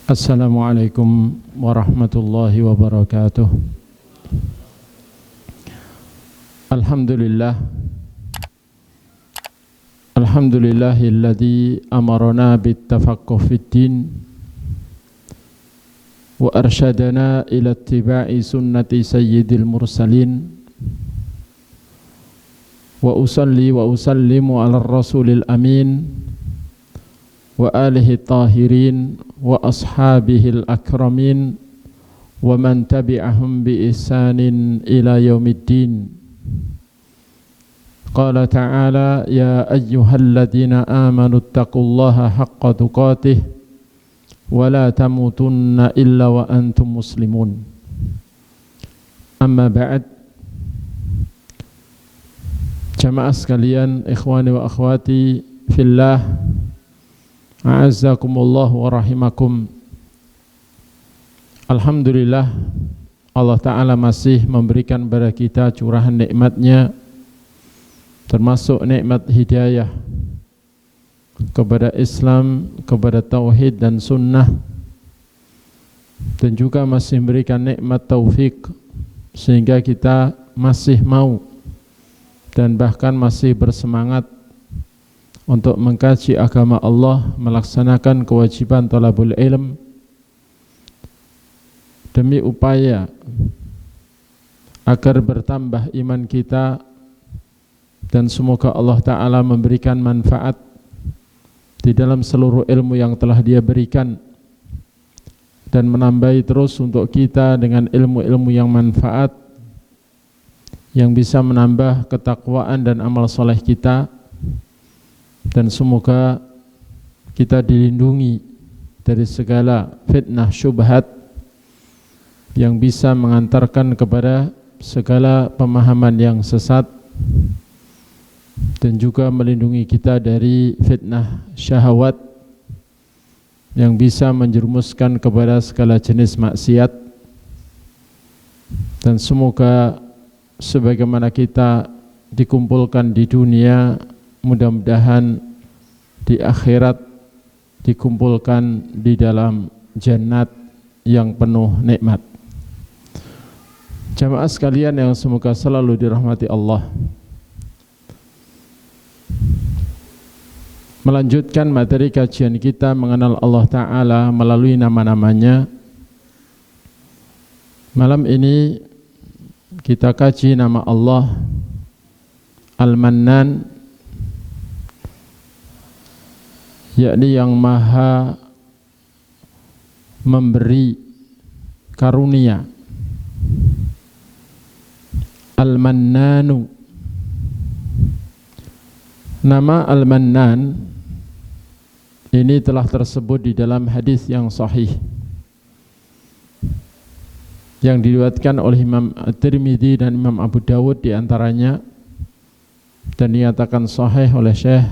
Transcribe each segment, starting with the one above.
Assalamualaikum warahmatullahi wabarakatuh. Alhamdulillah. Alhamdulillahilladzi amarna bittafaqquh fid-din wa arsyadana ila ittiba'i sunnati sayyidil mursalin wa usalli wa usallimu ala rasulil amin wa alihi tahirin wa ashabihil akramin wa man tabi'ahum bi ihsanin ila yaumiddin. Qala ta'ala ya ayyuhalladzina amanu taqullaha haqqa tuqatih wa la tamutunna illa wa antum muslimun. Amma ba'd. Jamaah sekalian, ikhwani wa akhwati fillah, a'azzakumullah wa rahimakum. Alhamdulillah, Allah Ta'ala masih memberikan kepada kita curahan nikmatnya, termasuk nikmat hidayah kepada Islam, kepada tauhid dan sunnah, dan juga masih memberikan nikmat taufik sehingga kita masih mau dan bahkan masih bersemangat untuk mengkaji agama Allah, melaksanakan kewajiban talabul ilm demi upaya agar bertambah iman kita, dan semoga Allah Ta'ala memberikan manfaat di dalam seluruh ilmu yang telah Dia berikan, dan menambahi terus untuk kita dengan ilmu-ilmu yang manfaat yang bisa menambah ketakwaan dan amal soleh kita. Dan semoga kita dilindungi dari segala fitnah syubhat yang bisa mengantarkan kepada segala pemahaman yang sesat, dan juga melindungi kita dari fitnah syahwat yang bisa menjerumuskan kepada segala jenis maksiat. Dan semoga sebagaimana kita dikumpulkan di dunia, mudah-mudahan di akhirat dikumpulkan di dalam jannat yang penuh nikmat. Jamaah sekalian yang semoga selalu dirahmati Allah, melanjutkan materi kajian kita mengenal Allah Ta'ala melalui nama-namanya. Malam ini kita kaji nama Allah Al-Mannan, yakni yang maha memberi karunia. Al-Mannanu. Nama Al-Mannan ini telah tersebut di dalam hadis yang sahih yang diriwayatkan oleh Imam At-Tirmidzi dan Imam Abu Dawud di antaranya, dan dinyatakan sahih oleh Syekh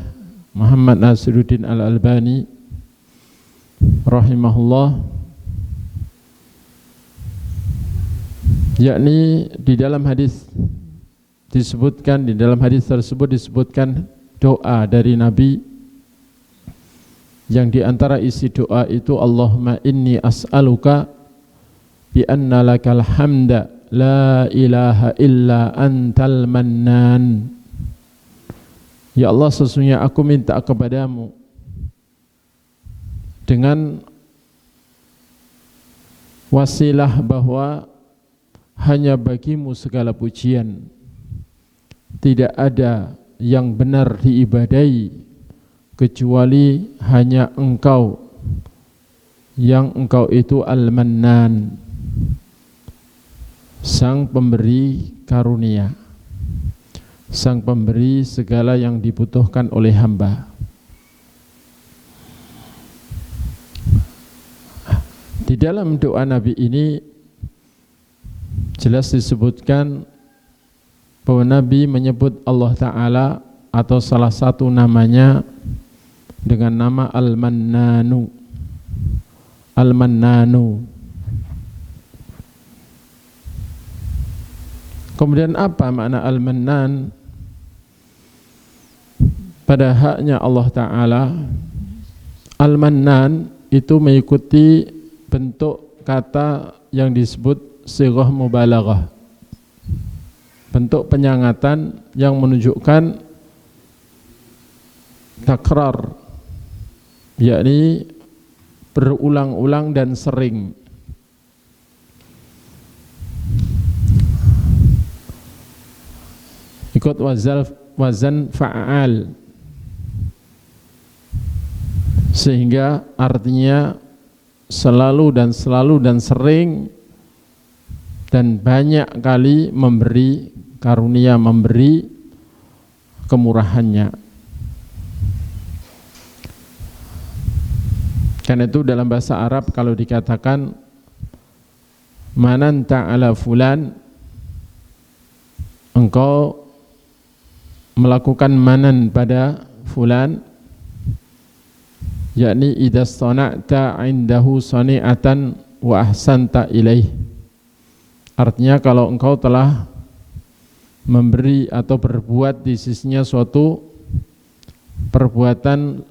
Muhammad Nasiruddin Al-Albani rahimahullah, yakni di dalam hadis disebutkan, di dalam hadis tersebut disebutkan doa dari Nabi, yang di antara isi doa itu Allahumma inni as'aluka bi anna lakal hamda la ilaha illa antal mannan. Ya Allah, sesungguhnya aku minta kepadamu dengan wasilah bahwa hanya bagimu segala pujian, tidak ada yang benar diibadahi kecuali hanya Engkau, yang Engkau itu Al-Mannan, sang pemberi karunia, sang pemberi segala yang dibutuhkan oleh hamba. Di dalam doa Nabi ini jelas disebutkan bahwa Nabi menyebut Allah Ta'ala atau salah satu namanya dengan nama Al-Mannanu. Al-Mannanu. Kemudian apa makna Al-Mannan? Pada haknya Allah Ta'ala, Al-Mannan itu mengikuti bentuk kata yang disebut sighah mubalaghah, bentuk penyangatan yang menunjukkan takrar, yakni berulang-ulang dan sering. Ikut wazan fa'al, sehingga artinya selalu dan sering dan banyak kali memberi karunia, memberi kemurahannya. Karena itu dalam bahasa Arab kalau dikatakan mananta ala fulan, engkau melakukan manan pada fulan, yakni idza sana'ta 'indahu sani'atan wa ahsanta ilaih. Artinya kalau engkau telah memberi atau berbuat di sisinya suatu perbuatan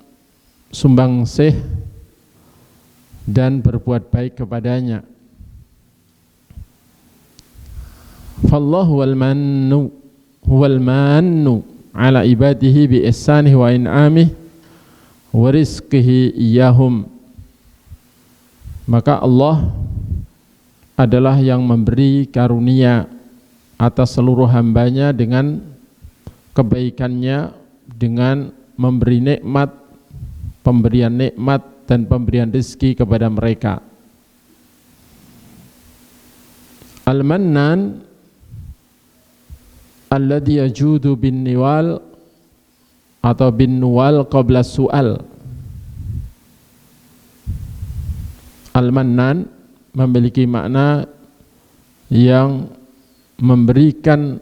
sumbangsih dan berbuat baik kepadanya. Fallahu huwal mannu ala ibadihi bi ihsanihi wa in'amihi wa rizqihi iyahum. Maka Allah adalah yang memberi karunia atas seluruh hambanya dengan kebaikannya, dengan memberi nikmat, pemberian nikmat dan pemberian rezeki kepada mereka. Al-Mannan alladhi yajudu bin niwal atau bin nuwal qabla su'al. Al-Mannan memiliki makna yang memberikan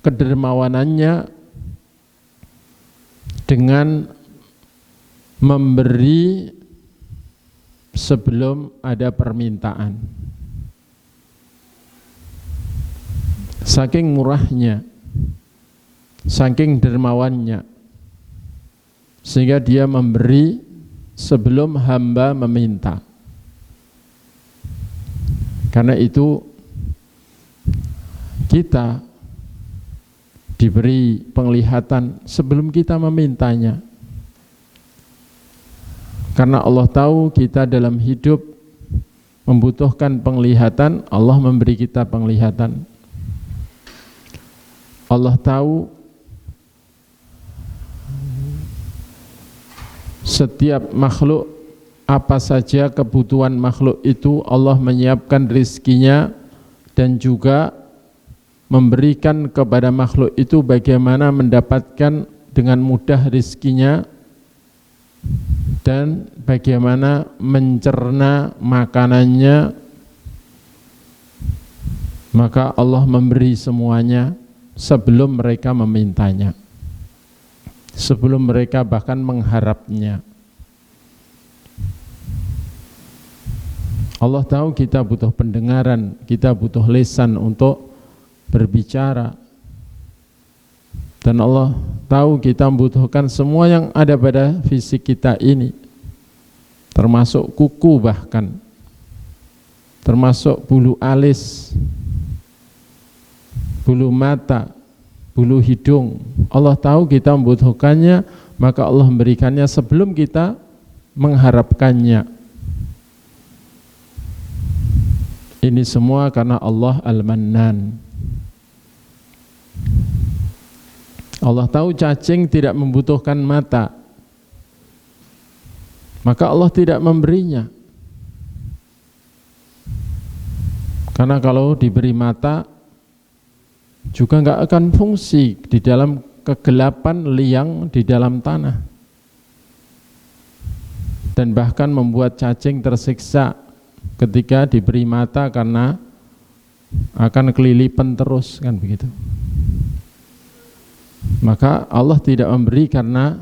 kedermawanannya dengan memberi sebelum ada permintaan. Saking murahnya, saking dermawannya, sehingga dia memberi sebelum hamba meminta. Karena itu kita diberi penglihatan sebelum kita memintanya. Karena Allah tahu kita dalam hidup membutuhkan penglihatan, Allah memberi kita penglihatan. Allah tahu setiap makhluk, apa saja kebutuhan makhluk itu Allah menyiapkan rizkinya dan juga memberikan kepada makhluk itu bagaimana mendapatkan dengan mudah rizkinya dan bagaimana mencerna makanannya. Maka Allah memberi semuanya sebelum mereka memintanya, sebelum mereka bahkan mengharapnya. Allah tahu kita butuh pendengaran, kita butuh lisan untuk berbicara. Dan Allah tahu kita membutuhkan semua yang ada pada fisik kita ini, termasuk kuku bahkan, termasuk bulu alis, bulu mata, bulu hidung. Allah tahu kita membutuhkannya, maka Allah memberikannya sebelum kita mengharapkannya. Ini semua karena Allah Al-Mannan. Allah tahu cacing tidak membutuhkan mata, maka Allah tidak memberinya. Karena kalau diberi mata juga enggak akan fungsi di dalam kegelapan liang di dalam tanah, dan bahkan membuat cacing tersiksa ketika diberi mata karena akan kelilipan terus, kan begitu. Maka Allah tidak memberi karena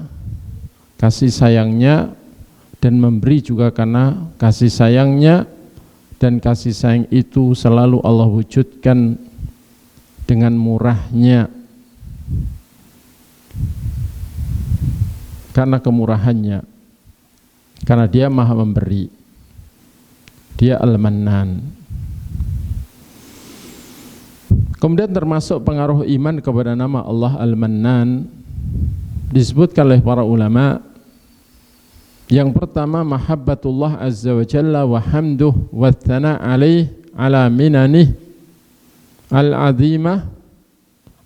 kasih sayangnya, dan memberi juga karena kasih sayangnya, dan kasih sayang itu selalu Allah wujudkan dengan murahnya, karena kemurahannya, karena Dia Maha memberi. Dia Al-Mannan. Kemudian termasuk pengaruh iman kepada nama Allah Al-Mannan disebutkan oleh para ulama. Yang pertama, mahabbatullah azza wa jalla wa hamduh wa thana alaih ala minanih al-azimah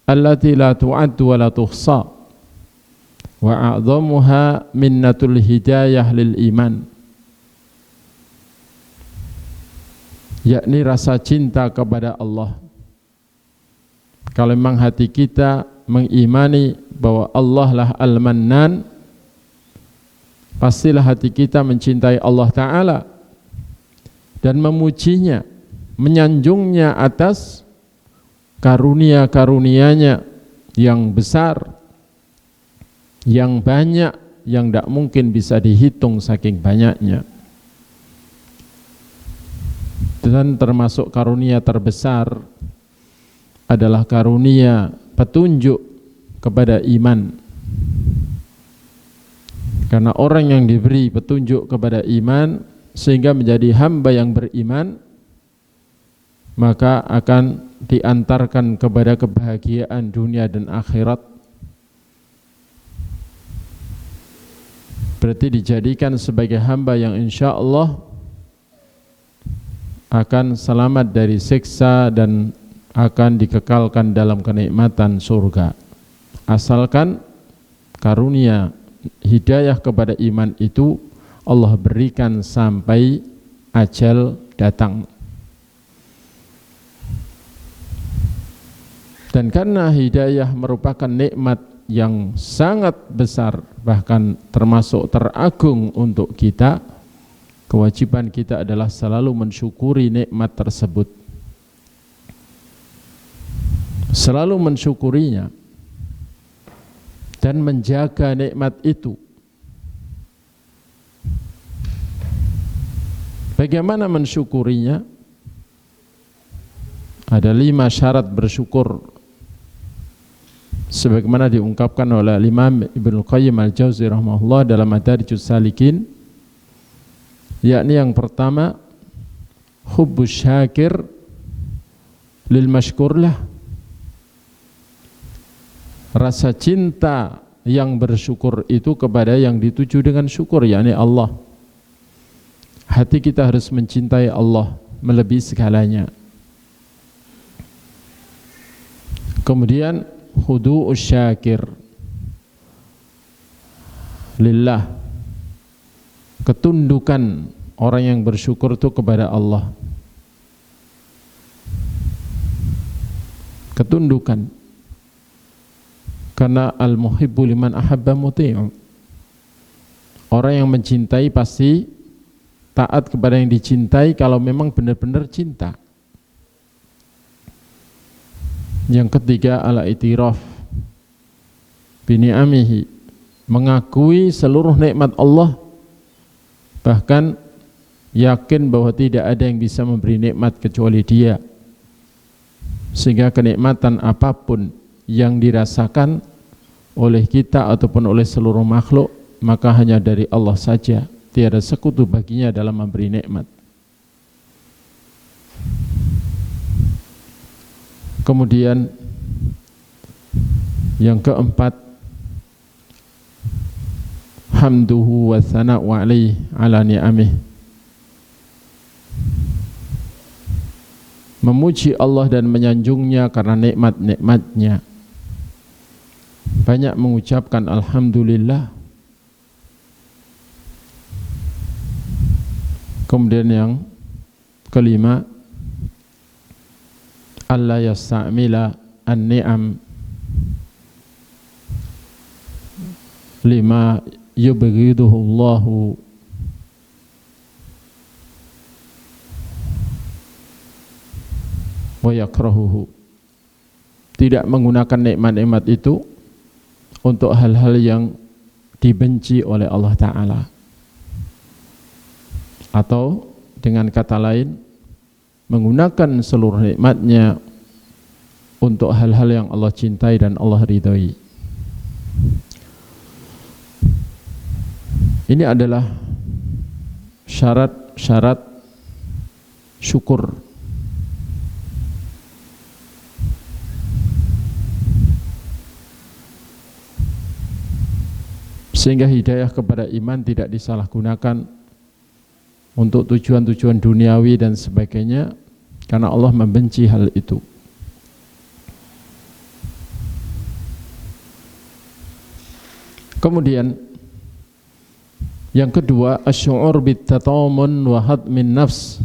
allati la tu'addu wa la tuhsa wa a'zamuha minnatul hidayah lil iman, yakni rasa cinta kepada Allah. Kalau memang hati kita mengimani bahwa Allah lah Al-Mannan, pastilah hati kita mencintai Allah Ta'ala dan memujinya, menyanjungnya atas karunia-karunianya yang besar, yang banyak, yang tidak mungkin bisa dihitung saking banyaknya. Dan termasuk karunia terbesar adalah karunia petunjuk kepada iman. Karena orang yang diberi petunjuk kepada iman sehingga menjadi hamba yang beriman, maka akan diantarkan kepada kebahagiaan dunia dan akhirat. Berarti dijadikan sebagai hamba yang insya Allah akan selamat dari siksa dan akan dikekalkan dalam kenikmatan surga, asalkan karunia hidayah kepada iman itu Allah berikan sampai ajal datang. Dan karena hidayah merupakan nikmat yang sangat besar, bahkan termasuk teragung untuk kita, kewajiban kita adalah selalu mensyukuri nikmat tersebut, selalu mensyukurinya dan menjaga nikmat itu. Bagaimana mensyukurinya? Ada 5 syarat bersyukur sebagaimana diungkapkan oleh Imam Ibnu Qayyim Al-Jauzi rahimahullah dalam Madarijus Salikin, yakni yang pertama, hubbus syakir lil mashkurlah, rasa cinta yang bersyukur itu kepada yang dituju dengan syukur, yakni Allah. Hati kita harus mencintai Allah melebihi segalanya. Kemudian khudu'us syakir lillah, ketundukan orang yang bersyukur itu kepada Allah. Ketundukan, karena al-muhibbu liman ahabba muti'u. Orang yang mencintai pasti taat kepada yang dicintai kalau memang benar-benar cinta. Yang ketiga, al-i'tiraf bi ni'amihi, mengakui seluruh nikmat Allah, bahkan yakin bahwa tidak ada yang bisa memberi nikmat kecuali Dia, sehingga kenikmatan apapun yang dirasakan oleh kita ataupun oleh seluruh makhluk maka hanya dari Allah saja, tiada sekutu baginya dalam memberi nikmat. Kemudian yang keempat, hamduhu wa thana'u alaihi ala ni'amih, memuji Allah dan menyanjungnya karena nikmat-nikmatnya. Banyak mengucapkan alhamdulillah. Kemudian yang kelima, alla yasta'mila an-ni'am lima yubghiduhu Allahu wa yakrahuhu, tidak menggunakan nikmat-nikmat itu untuk hal-hal yang dibenci oleh Allah Ta'ala, atau dengan kata lain menggunakan seluruh nikmatnya untuk hal-hal yang Allah cintai dan Allah ridhoi. Ini adalah syarat-syarat syukur. Sehingga hidayah kepada iman tidak disalahgunakan untuk tujuan-tujuan duniawi dan sebagainya, karena Allah membenci hal itu. Kemudian yang kedua, asy'ur bit-tatamun wa hadmin nafs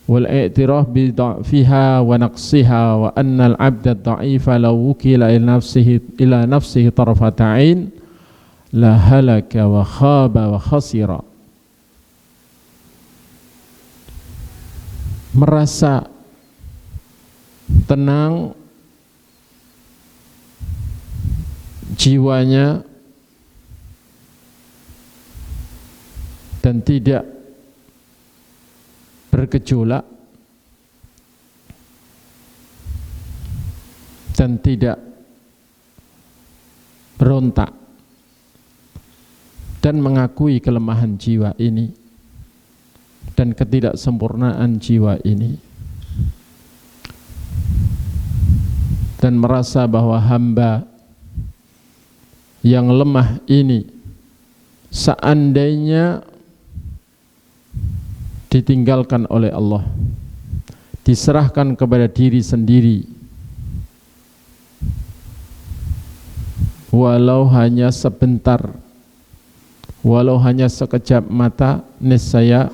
wal i'tiraf bi dha'fiha wa naqsiha wa anna al-'abda ad-dha'ifa law wukila ila nafsihi tarfata 'ain la halaka wa khaba wa khasira. Merasa tenang jiwanya dan tidak bergejolak dan tidak berontak dan mengakui kelemahan jiwa ini dan ketidaksempurnaan jiwa ini, dan merasa bahwa hamba yang lemah ini seandainya ditinggalkan oleh Allah, diserahkan kepada diri sendiri, walau hanya sebentar, walau hanya sekejap mata, niscaya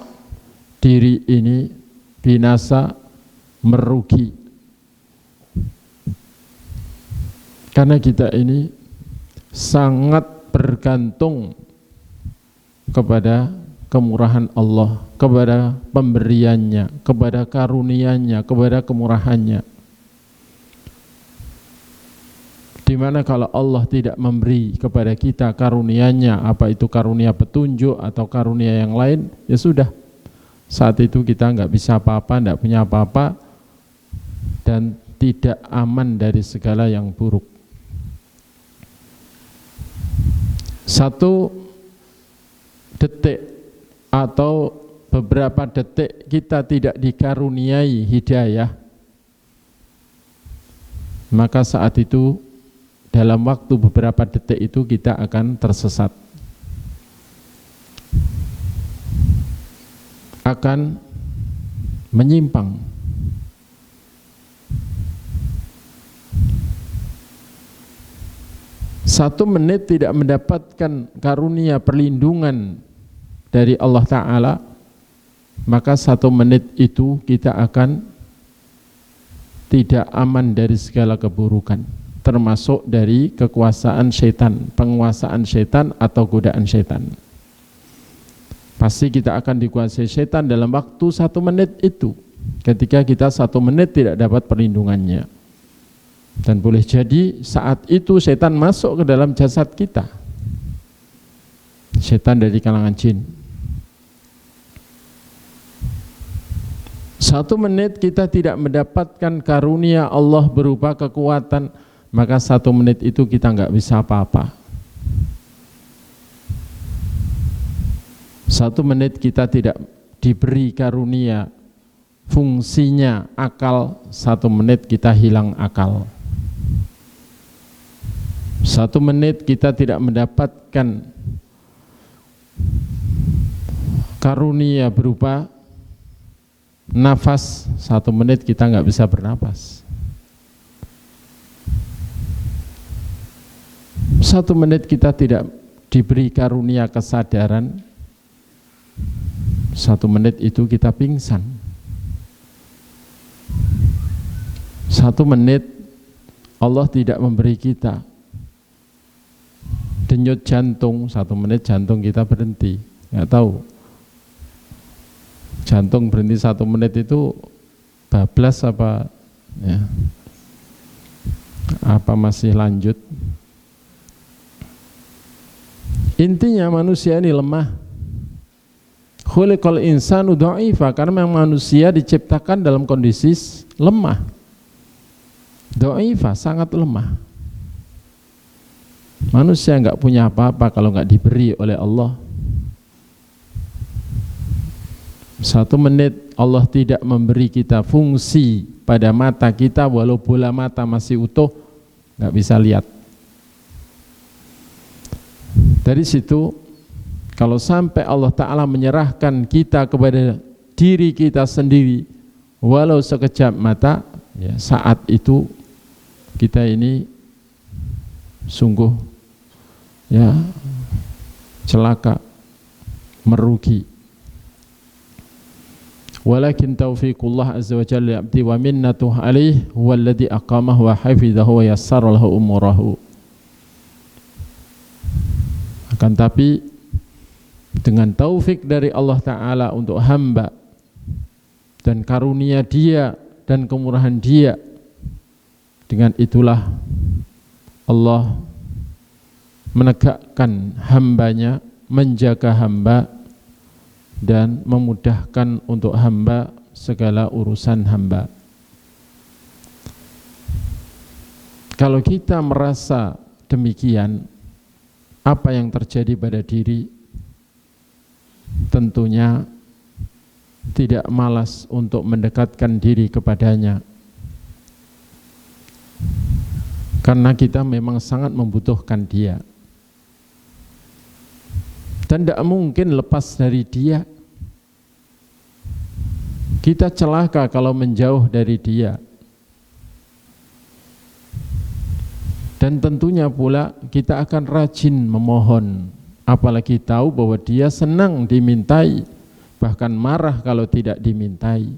diri ini binasa, merugi. Karena kita ini sangat bergantung kepada kemurahan Allah, kepada pemberiannya, kepada karunia-Nya, kepada kemurahannya. Dimana kalau Allah tidak memberi kepada kita karunia-Nya, apa itu karunia petunjuk atau karunia yang lain, ya sudah, saat itu kita nggak bisa apa-apa, nggak punya apa-apa, dan tidak aman dari segala yang buruk. Satu detik atau beberapa detik kita tidak dikaruniai hidayah, maka saat itu dalam waktu beberapa detik itu kita akan tersesat, akan menyimpang. Satu menit tidak mendapatkan karunia perlindungan dari Allah Ta'ala, maka satu menit itu kita akan tidak aman dari segala keburukan, termasuk dari kekuasaan syaitan, penguasaan syaitan atau godaan syaitan. Pasti kita akan dikuasai syaitan dalam waktu 1 menit itu, ketika kita 1 menit tidak dapat perlindungannya. Dan boleh jadi saat itu syaitan masuk ke dalam jasad kita, syaitan dari kalangan jin. 1 menit kita tidak mendapatkan karunia Allah berupa kekuatan, maka 1 menit itu kita nggak bisa apa-apa. 1 menit kita tidak diberi karunia fungsinya akal, 1 menit kita hilang akal. 1 menit kita tidak mendapatkan karunia berupa nafas, 1 menit kita nggak bisa bernapas. 1 menit kita tidak diberi karunia kesadaran, 1 menit itu kita pingsan. 1 menit Allah tidak memberi kita denyut jantung, 1 menit jantung kita berhenti. Nggak tahu jantung berhenti 1 menit itu bablas apa ya, apa masih lanjut. Intinya manusia ini lemah. Khuliqal insanu dha'ifa, karena memang manusia diciptakan dalam kondisi lemah. Dha'ifa, sangat lemah. Manusia enggak punya apa-apa kalau enggak diberi oleh Allah. 1 menit Allah tidak memberi kita fungsi pada mata kita, walau bola mata masih utuh, nggak bisa lihat. Dari situ, kalau sampai Allah Ta'ala menyerahkan kita kepada diri kita sendiri, walau sekejap mata, ya, saat itu kita ini sungguh ya celaka, merugi. Walakin taufiqullah azza wa jalla abdi wa minnatuh alaih huwa alladhi aqamahu wa hafidhahu wa yassara lahu umurahu. Akan tapi dengan taufik dari Allah Ta'ala untuk hamba dan karunia Dia dan kemurahan Dia, dengan itulah Allah menegakkan hambanya, menjaga hamba, dan memudahkan untuk hamba segala urusan hamba. Kalau kita merasa demikian, apa yang terjadi pada diri? Tentunya tidak malas untuk mendekatkan diri kepadanya, karena kita memang sangat membutuhkan Dia. Dan tidak mungkin lepas dari Dia. Kita celaka kalau menjauh dari Dia. Dan tentunya pula kita akan rajin memohon, apalagi tahu bahwa Dia senang dimintai, bahkan marah kalau tidak dimintai.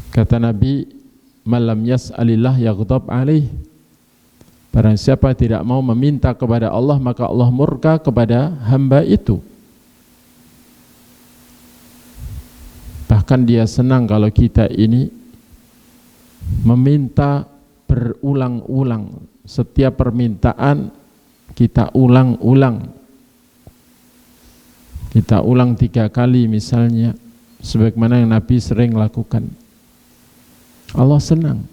Kata Nabi, malam yas'alillah yaghdab alaih. Barang siapa tidak mau meminta kepada Allah, maka Allah murka kepada hamba itu. Bahkan Dia senang kalau kita ini meminta berulang-ulang. Setiap permintaan kita ulang-ulang. Kita ulang 3 kali misalnya, sebagaimana yang Nabi sering lakukan. Allah senang.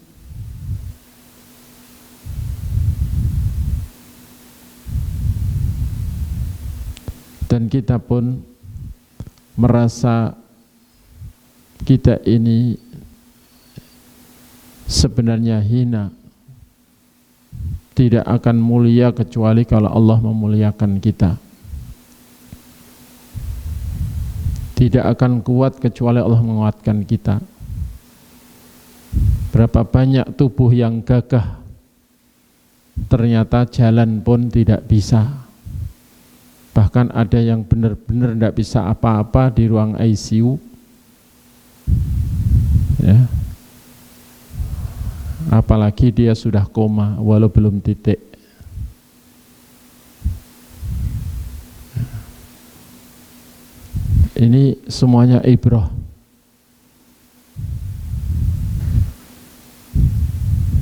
Dan kita pun merasa kita ini sebenarnya hina, tidak akan mulia kecuali kalau Allah memuliakan kita. Tidak akan kuat kecuali Allah menguatkan kita. Berapa banyak tubuh yang gagah, ternyata jalan pun tidak bisa. Bahkan ada yang benar-benar tidak bisa apa-apa di ruang ICU, ya. Apalagi dia sudah koma walau belum titik. Ini semuanya ibrah.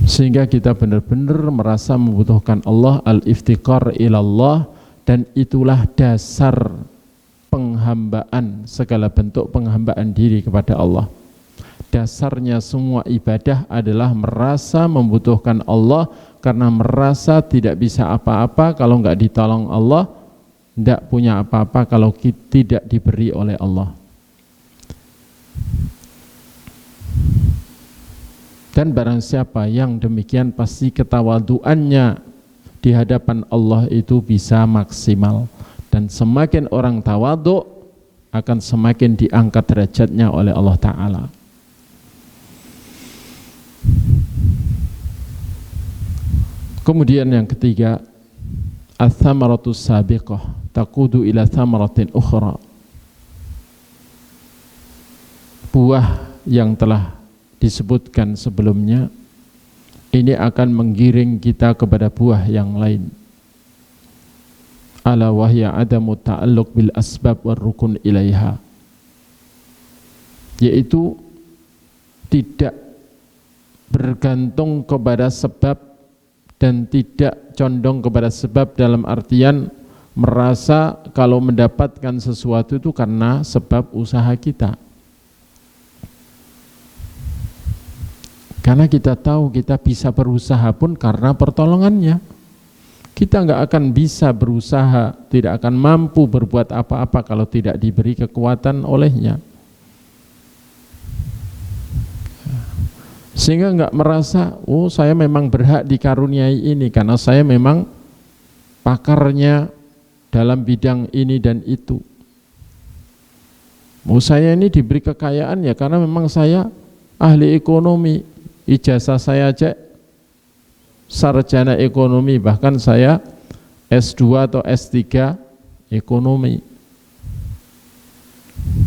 Sehingga kita benar-benar merasa membutuhkan Allah, al-iftiqar ilallah. Dan itulah dasar penghambaan, segala bentuk penghambaan diri kepada Allah. Dasarnya semua ibadah adalah merasa membutuhkan Allah, karena merasa tidak bisa apa-apa kalau enggak ditolong Allah, tidak punya apa-apa kalau tidak diberi oleh Allah. Dan barang siapa yang demikian, pasti ketawaduannya di hadapan Allah itu bisa maksimal. Dan semakin orang tawadhu, akan semakin diangkat derajatnya oleh Allah Ta'ala. Kemudian yang ketiga, ats-tsamaratus sabiqah taqudu ila tsamaratin ukhra. Buah yang telah disebutkan sebelumnya ini akan menggiring kita kepada buah yang lain. Ala wahya adamu ta'alluq bil asbab war rukun ilaiha. Yaitu tidak bergantung kepada sebab dan tidak condong kepada sebab, dalam artian merasa kalau mendapatkan sesuatu itu karena sebab usaha kita. Karena kita tahu kita bisa berusaha pun karena pertolongannya. Kita nggak akan bisa berusaha, tidak akan mampu berbuat apa-apa kalau tidak diberi kekuatan olehnya. Sehingga nggak merasa, oh saya memang berhak dikaruniai ini karena saya memang pakarnya dalam bidang ini dan itu. Oh saya ini diberi kekayaan ya karena memang saya ahli ekonomi, ijazah saya aja sarjana ekonomi, bahkan saya S2 atau S3 ekonomi.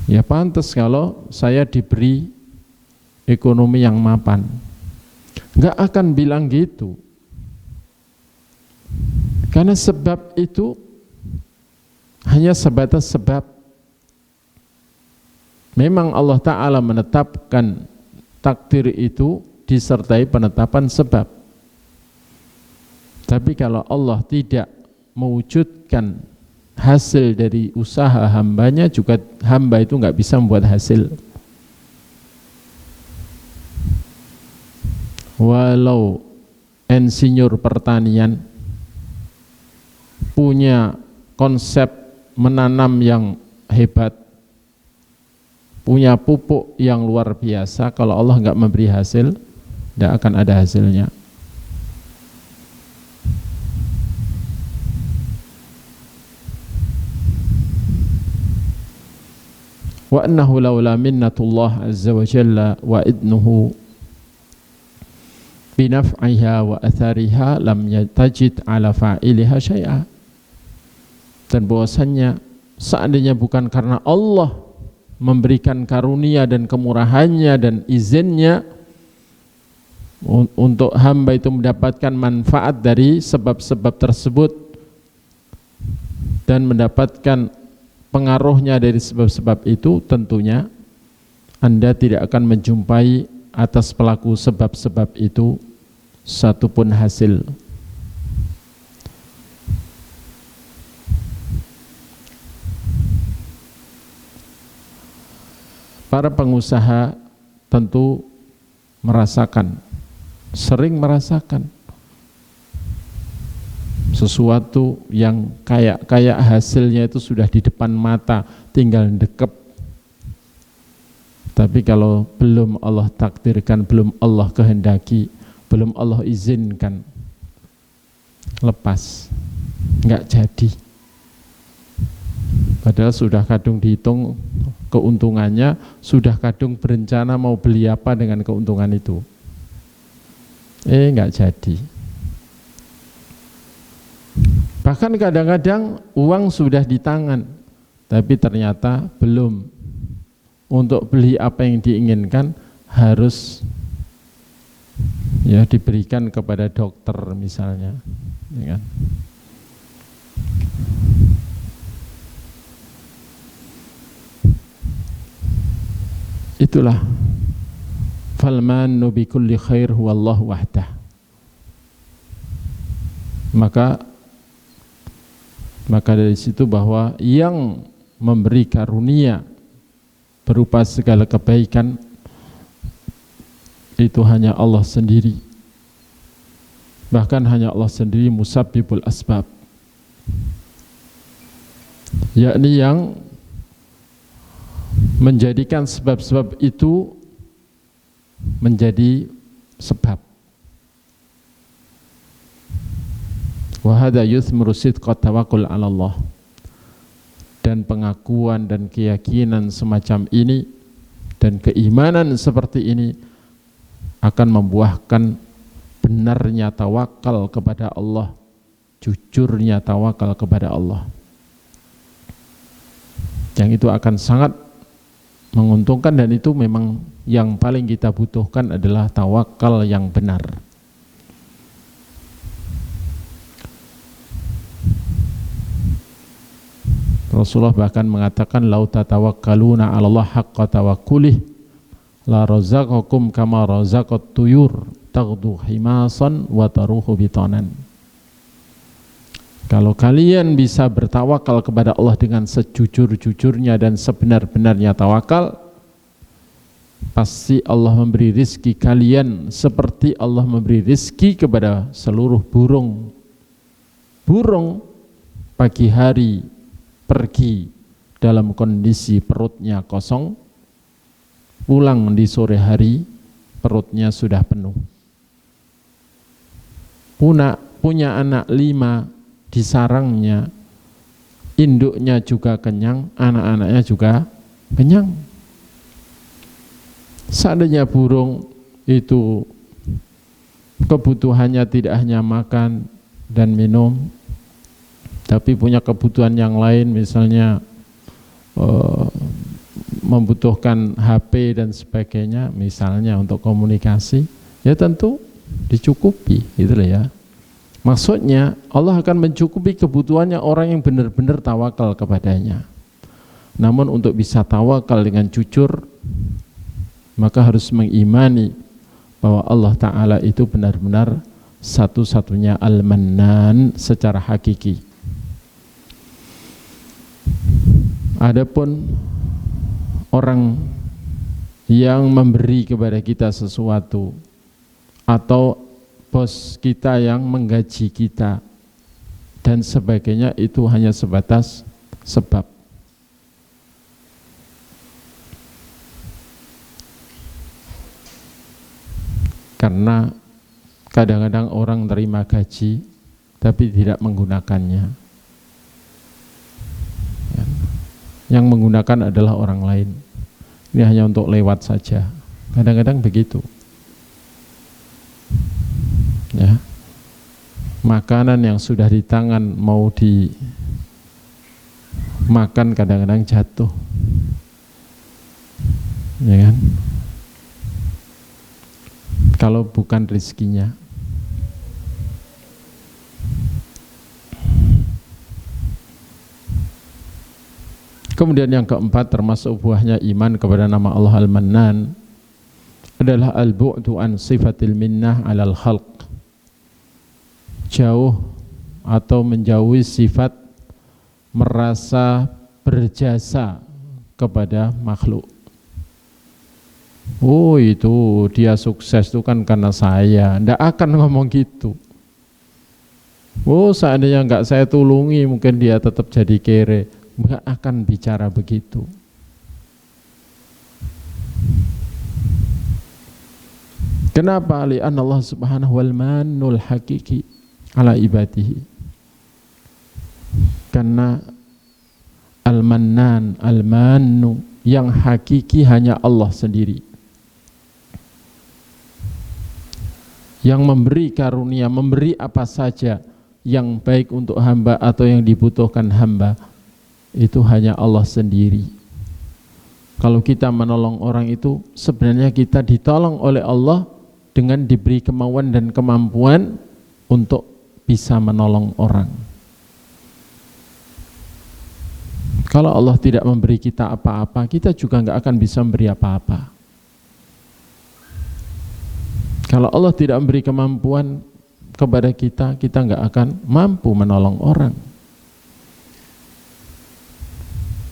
Ya pantas kalau saya diberi ekonomi yang mapan. Enggak akan bilang gitu. Karena sebab itu hanya sebatas sebab. Memang Allah Ta'ala menetapkan takdir itu disertai penetapan sebab. Tapi kalau Allah tidak mewujudkan hasil dari usaha hambanya, juga hamba itu nggak bisa membuat hasil. Walau insinyur pertanian punya konsep menanam yang hebat, punya pupuk yang luar biasa, kalau Allah nggak memberi hasil, tidak akan ada hasilnya. Wa annahu laula minnatullah azza wa jalla wa idnuhu binaf'iha wa athariha lam yatajid ala fa'iliha syai'a. Dan bahwasannya seandainya bukan karena Allah memberikan karunia dan kemurahannya dan izinnya untuk hamba itu mendapatkan manfaat dari sebab-sebab tersebut dan mendapatkan pengaruhnya dari sebab-sebab itu, tentunya Anda tidak akan menjumpai atas pelaku sebab-sebab itu satupun hasil. Para pengusaha tentu merasakan, sering merasakan sesuatu yang kayak hasilnya itu sudah di depan mata, tinggal dekep. Tapi kalau belum Allah takdirkan, belum Allah kehendaki, belum Allah izinkan, lepas, nggak jadi. Padahal sudah kadung dihitung keuntungannya, sudah kadung berencana mau beli apa dengan keuntungan itu. Nggak jadi. Bahkan kadang-kadang uang sudah di tangan, tapi ternyata belum. Untuk beli apa yang diinginkan harus ya diberikan kepada dokter misalnya, ya kan? Itulah falmannu bi kulli khair huwallahu wahdah. Maka dari situ bahwa yang memberi karunia berupa segala kebaikan itu hanya Allah sendiri. Bahkan hanya Allah sendiri musabbibul asbab, yakni yang menjadikan sebab-sebab itu menjadi sebab. Wa hadza yuthmiru sidqa tawakkul 'ala Allah. Dan pengakuan dan keyakinan semacam ini dan keimanan seperti ini akan membuahkan benarnya tawakal kepada Allah, jujurnya tawakal kepada Allah. Yang itu akan sangat menguntungkan, dan itu memang yang paling kita butuhkan adalah tawakal yang benar. Rasulullah bahkan mengatakan, lau tatawakkaluna 'ala Allah haqqa tawakkulih la razaqakum kama razaqat tuyur taghdu himasan wa taruhu bitanan. Kalau kalian bisa bertawakal kepada Allah dengan sejujur-jujurnya dan sebenar-benarnya tawakal, pasti Allah memberi rizki kalian seperti Allah memberi rizki kepada seluruh burung burung pagi hari pergi dalam kondisi perutnya kosong, pulang di sore hari perutnya sudah penuh. Punya anak 5 di sarangnya, induknya juga kenyang, anak-anaknya juga kenyang. Seandainya burung itu kebutuhannya tidak hanya makan dan minum, tapi punya kebutuhan yang lain, misalnya membutuhkan HP dan sebagainya, misalnya untuk komunikasi, ya tentu dicukupi, gitu loh ya. Maksudnya Allah akan mencukupi kebutuhannya orang yang benar-benar tawakal kepadanya. Namun untuk bisa tawakal dengan jujur, maka harus mengimani bahwa Allah Ta'ala itu benar-benar satu-satunya Al-Mannan secara hakiki. Adapun orang yang memberi kepada kita sesuatu, atau bos kita yang menggaji kita dan sebagainya, itu hanya sebatas sebab. Karena kadang-kadang orang terima gaji tapi tidak menggunakannya. Yang menggunakan adalah orang lain. Ini hanya untuk lewat saja. Kadang-kadang begitu. Ya. Makanan yang sudah di tangan mau dimakan kadang-kadang jatuh. Ya kan? Kalau bukan rezekinya. Kemudian yang keempat, termasuk buahnya iman kepada nama Allah Al-Mannan, adalah al-bu'du an sifatil minnah alal khalq. Jauh atau menjauhi sifat merasa berjasa kepada makhluk. Oh, itu dia sukses itu kan karena saya. Nggak akan ngomong gitu. Oh, seandainya nggak saya tulungi mungkin dia tetap jadi kere. Nggak akan bicara begitu. Kenapa? Li'anna Allah subhanahu wal mannul hakiki ala ibadihi. Karena al-mannan, al-mannu yang hakiki hanya Allah sendiri. Yang memberi karunia, memberi apa saja yang baik untuk hamba atau yang dibutuhkan hamba, itu hanya Allah sendiri. Kalau kita menolong orang itu, sebenarnya kita ditolong oleh Allah dengan diberi kemauan dan kemampuan untuk bisa menolong orang. Kalau Allah tidak memberi kita apa-apa, kita juga nggak akan bisa memberi apa-apa. Kalau Allah tidak memberi kemampuan kepada kita, kita nggak akan mampu menolong orang.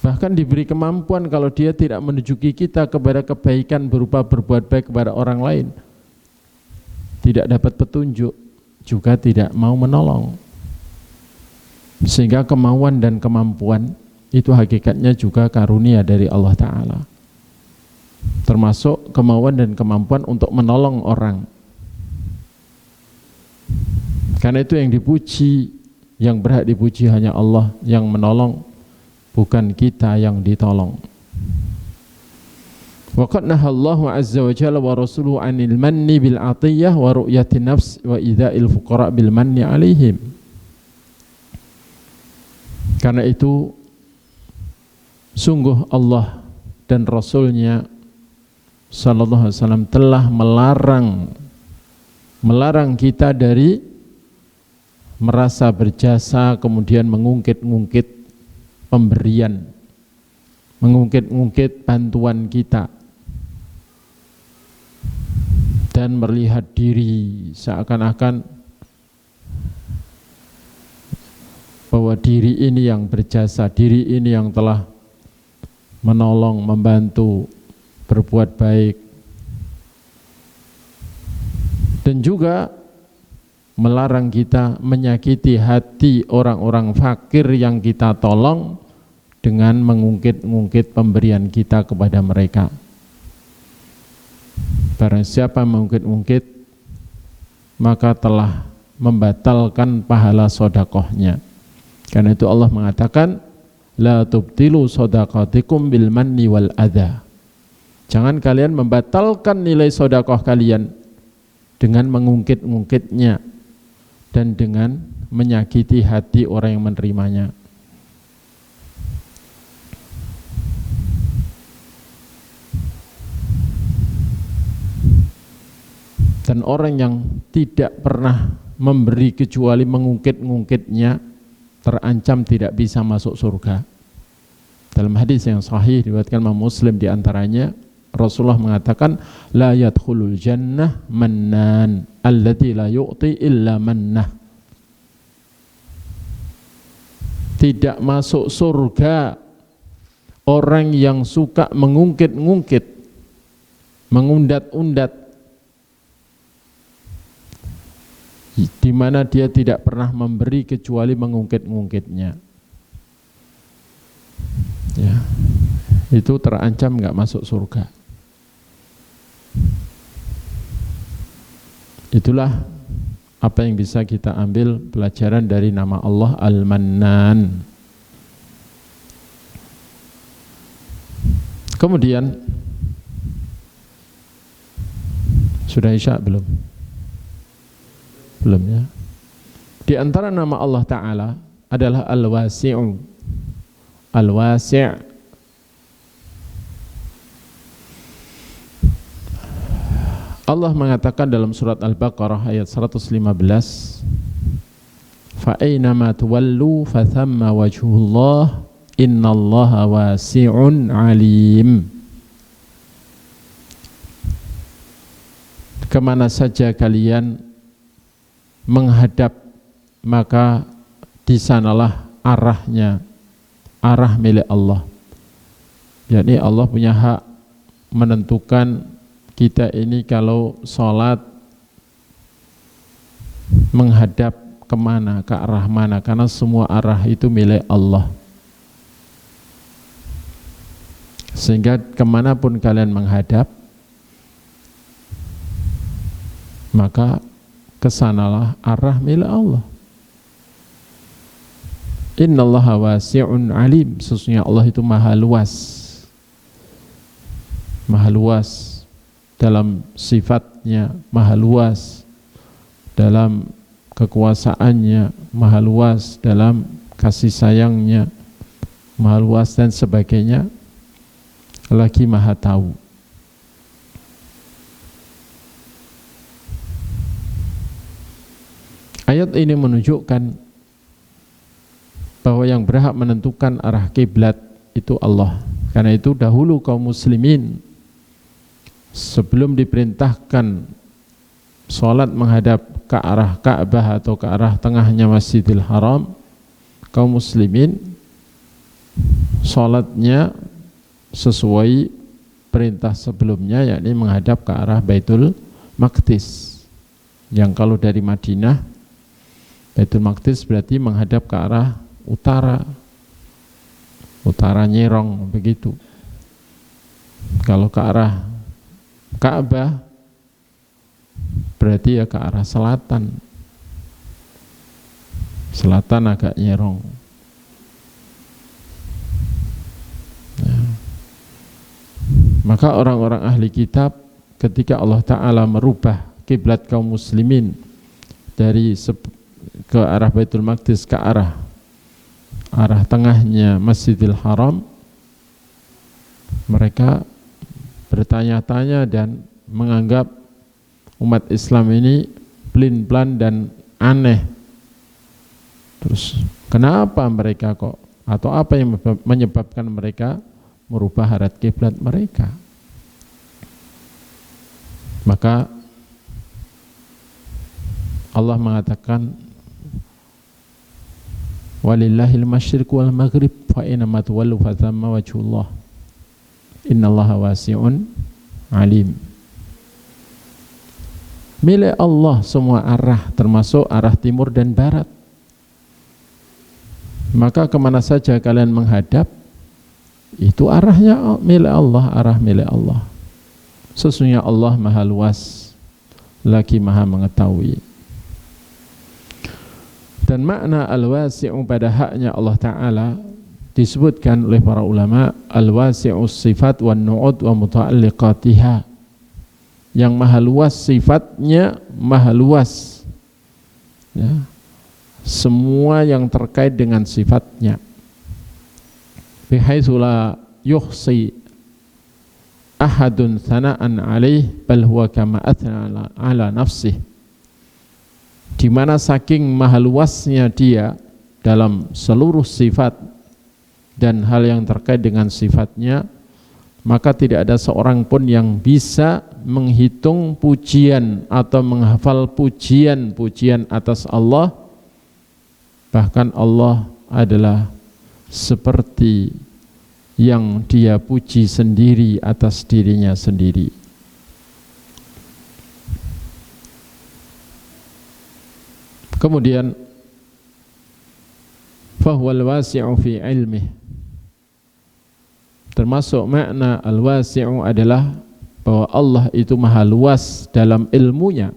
Bahkan diberi kemampuan, kalau dia tidak menunjuki kita kepada kebaikan berupa berbuat baik kepada orang lain, tidak dapat petunjuk, juga tidak mau menolong. Sehingga kemauan dan kemampuan itu hakikatnya juga karunia dari Allah Ta'ala. Termasuk kemauan dan kemampuan untuk menolong orang. Karena itu yang dipuji, yang berhak dipuji hanya Allah yang menolong, bukan kita yang ditolong. Wa qad nahallahu azza wa jalla wa rasuluhu 'anil manni bil 'atiyah wa ru'yati nafs wa idza'il fuqara bil manni 'alaihim. Karena itu sungguh Allah dan Rasulnya sallallahu alaihi wasallam telah melarang kita dari merasa berjasa kemudian mengungkit-ungkit pemberian, mengungkit-ungkit bantuan kita, dan melihat diri seakan-akan bahwa diri ini yang berjasa, diri ini yang telah menolong, membantu, berbuat baik. Dan juga melarang kita menyakiti hati orang-orang fakir yang kita tolong dengan mengungkit-ungkit pemberian kita kepada mereka. Barang siapa mengungkit-ungkit, maka telah membatalkan pahala sedekahnya. Karena itu Allah mengatakan, la tubtilu shadaqatikum bil manni wal adha. Jangan kalian membatalkan nilai sedekah kalian dengan mengungkit-ungkitnya dan dengan menyakiti hati orang yang menerimanya. Dan orang yang tidak pernah memberi kecuali mengungkit-ungkitnya terancam tidak bisa masuk surga. Dalam hadis yang sahih diriwayatkan Imam Muslim di antaranya, Rasulullah mengatakan, la yadkhulul jannah mannan alladzi la yu'ti illa mannah. Tidak masuk surga orang yang suka mengungkit-ungkit, mengundat-undat, di mana dia tidak pernah memberi kecuali mengungkit-ungkitnya. Ya, itu terancam nggak masuk surga. Itulah apa yang bisa kita ambil pelajaran dari nama Allah Al-Mannan. Kemudian sudah Isya belum? Belum ya. Di antara nama Allah Ta'ala adalah Al-Wasi'u. Al-Wasi' Allah mengatakan dalam surat Al-Baqarah ayat 115, fa aynama tuwallu fathamma wajhullah innallaha wasi'un alim. Kemana saja kalian menghadap, maka di sanalah arahnya, arah milik Allah. Jadi Allah punya hak menentukan kita ini kalau sholat menghadap kemana, ke arah mana, karena semua arah itu milik Allah. Sehingga kemanapun kalian menghadap, maka kesanalah arah milik Allah. Innallaha wasi'un alim. Sesungguhnya Allah itu maha luas. Maha luas dalam sifatnya, maha luas dalam kekuasaannya, maha luas dalam kasih sayangnya, maha luas dan sebagainya. Lagi maha tahu. Ayat ini menunjukkan bahwa yang berhak menentukan arah kiblat itu Allah. Karena itu dahulu kaum muslimin sebelum diperintahkan sholat menghadap ke arah Ka'bah atau ke arah tengahnya Masjidil Haram, kaum muslimin sholatnya sesuai perintah sebelumnya, yakni menghadap ke arah Baitul Maqdis. Yang kalau dari Madinah, Baitul Maqdis berarti menghadap ke arah utara, utara nyerong begitu. Kalau ke arah Ka'bah berarti ya ke arah selatan, selatan agak nyerong. Nah, maka orang-orang ahli kitab ketika Allah Ta'ala merubah kiblat kaum muslimin dari ke arah Baitul Maqdis ke arah tengahnya Masjidil Haram, mereka bertanya-tanya dan menganggap umat Islam ini pelin-pelan dan aneh. Terus kenapa mereka kok, atau apa yang menyebabkan mereka merubah arah kiblat mereka? Maka Allah mengatakan, walillahil masyriq wal maghrib fa inama tuwallu fa thamma wajhullah innallaha wasi'un alim. Milik Allah semua arah, termasuk arah timur dan barat. Maka kemana saja kalian menghadap, itu arahnya milik Allah, arah milik Allah. Sesungguhnya Allah maha luas, lagi maha mengetahui. Dan makna al-wasi'u pada haknya Allah Ta'ala disebutkan oleh para ulama, al-wasi'u sifat wa nu'ud wa muta'alliqatiha. Yang maha luas sifatnya, maha luas ya, semua yang terkait dengan sifatnya, bihaitsu la yuhsi ahadun thana'an alaih bal huwa kama athna ala nafsih, di mana saking maha luasnya dia dalam seluruh sifat dan hal yang terkait dengan sifatnya, maka tidak ada seorang pun yang bisa menghitung pujian atau menghafal pujian-pujian atas Allah. Bahkan Allah adalah seperti yang dia puji sendiri atas dirinya sendiri. Kemudian fahuwal wasi'u fi ilmih, termasuk makna al-wasi'u adalah bahwa Allah itu maha luas dalam ilmunya.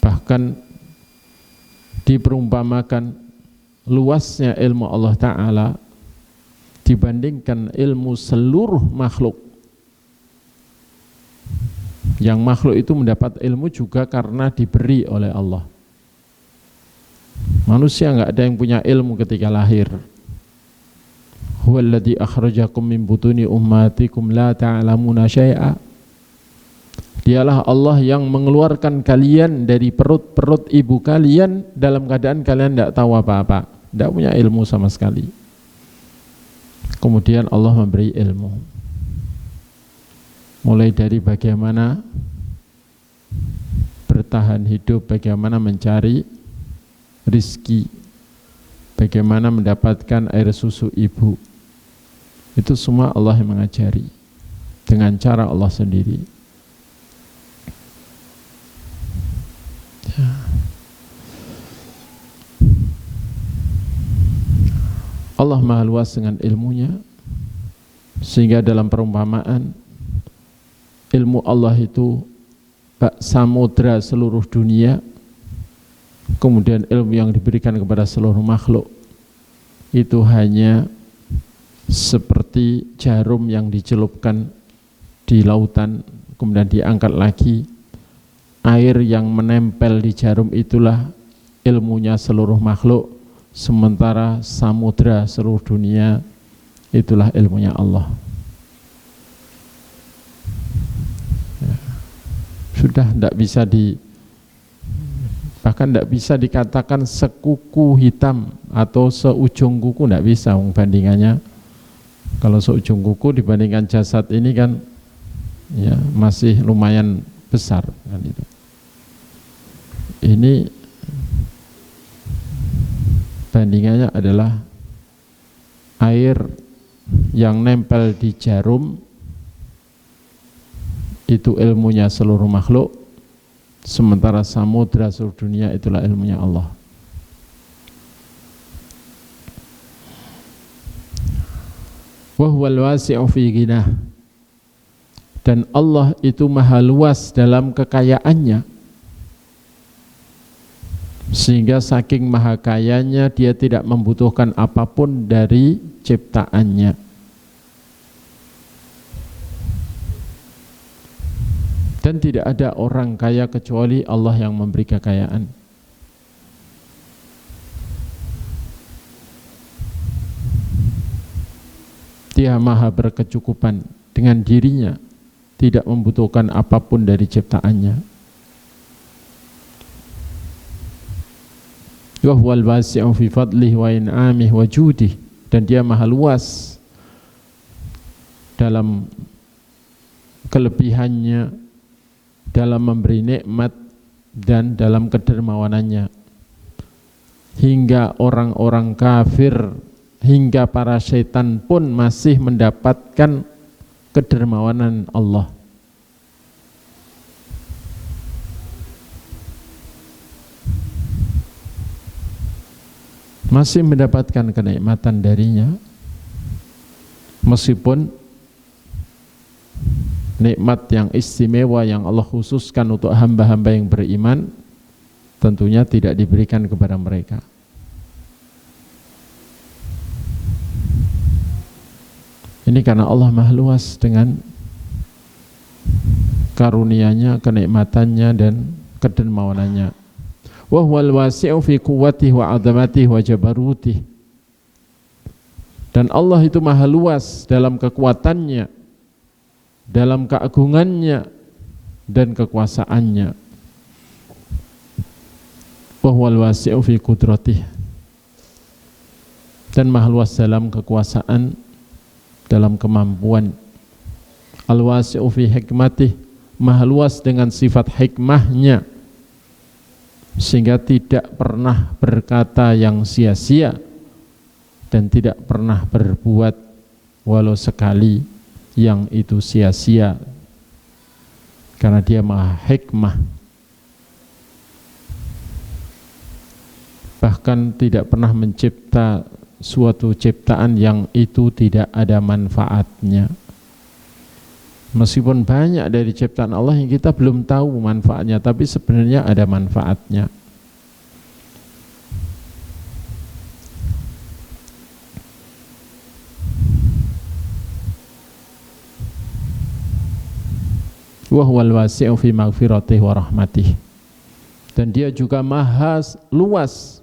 Bahkan diperumpamakan luasnya ilmu Allah Ta'ala dibandingkan ilmu seluruh makhluk. Yang makhluk itu mendapat ilmu juga karena diberi oleh Allah. Manusia enggak ada yang punya ilmu ketika lahir. Huwallazi akhrajakum min butuni ummatikum la ta'lamuna syai'a. Dialah Allah yang mengeluarkan kalian dari perut-perut ibu kalian dalam keadaan kalian tidak tahu apa-apa, tidak punya ilmu sama sekali. Kemudian Allah memberi ilmu, mulai dari bagaimana bertahan hidup, bagaimana mencari rizki, bagaimana mendapatkan air susu ibu. Itu semua Allah yang mengajari dengan cara Allah sendiri. Allah maha luas dengan ilmunya, sehingga dalam perumpamaan ilmu Allah itu bak samudra seluruh dunia. Kemudian ilmu yang diberikan kepada seluruh makhluk itu hanya seperti jarum yang dicelupkan di lautan, kemudian diangkat lagi. Air yang menempel di jarum itulah ilmunya seluruh makhluk, sementara samudra seluruh dunia itulah ilmunya Allah. Ya. Sudah tidak bisa bahkan tidak bisa dikatakan sekuku hitam atau seujung kuku, tidak bisa bandingannya. Kalau seujung kuku dibandingkan jasad ini kan ya masih lumayan besar kan itu. Ini bandingannya adalah air yang nempel di jarum, itu ilmunya seluruh makhluk, sementara samudra seluruh dunia itulah ilmunya Allah. Wa huwal wasi'u fi ghinah, dan Allah itu maha luas dalam kekayaannya, sehingga saking maha kayanya dia tidak membutuhkan apapun dari ciptaannya. Dan tidak ada orang kaya kecuali Allah yang memberi kekayaan. Dia maha berkecukupan dengan dirinya, tidak membutuhkan apapun dari ciptaannya. Wa huwal wasi'u fi fadlihi wa in'amihi wa judihi, dan dia maha luas dalam kelebihannya, dalam memberi nikmat dan dalam kedermawanannya, hingga orang-orang kafir, hingga para syaitan pun masih mendapatkan kedermawanan Allah. Masih mendapatkan kenikmatan darinya, meskipun nikmat yang istimewa yang Allah khususkan untuk hamba-hamba yang beriman tentunya tidak diberikan kepada mereka. Ini karena Allah Maha Luas dengan karunia-Nya, kenikmatannya dan kedermawanannya. Wa huwal wasi'u fi quwwatihi wa 'azamatihi wa jabarutihi. Dan Allah itu Maha Luas dalam kekuatannya, dalam keagungannya dan kekuasaannya. Wa huwal wasi'u fi qudratihi. Dan Maha Luas dalam kekuasaan, dalam kemampuan. Al-wasi'u fi hikmatih, Maha Luas dengan sifat hikmahnya, sehingga tidak pernah berkata yang sia-sia dan tidak pernah berbuat walau sekali yang itu sia-sia, karena Dia Maha Hikmah. Bahkan tidak pernah mencipta suatu ciptaan yang itu tidak ada manfaatnya. Meskipun banyak dari ciptaan Allah yang kita belum tahu manfaatnya, tapi sebenarnya ada manfaatnya. Wa huwal wasi'u fi maghfiratihi wa rahmatihi. Dan Dia juga Maha Luas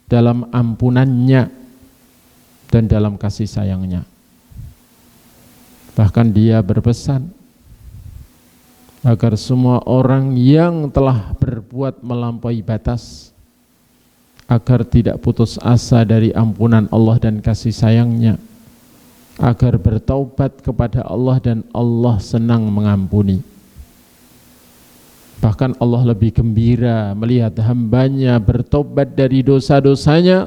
dalam ampunannya dan dalam kasih sayangnya. Bahkan Dia berpesan agar semua orang yang telah berbuat melampaui batas agar tidak putus asa dari ampunan Allah dan kasih sayangnya, agar bertaubat kepada Allah dan Allah senang mengampuni. Bahkan Allah lebih gembira melihat hambanya bertobat dari dosa-dosanya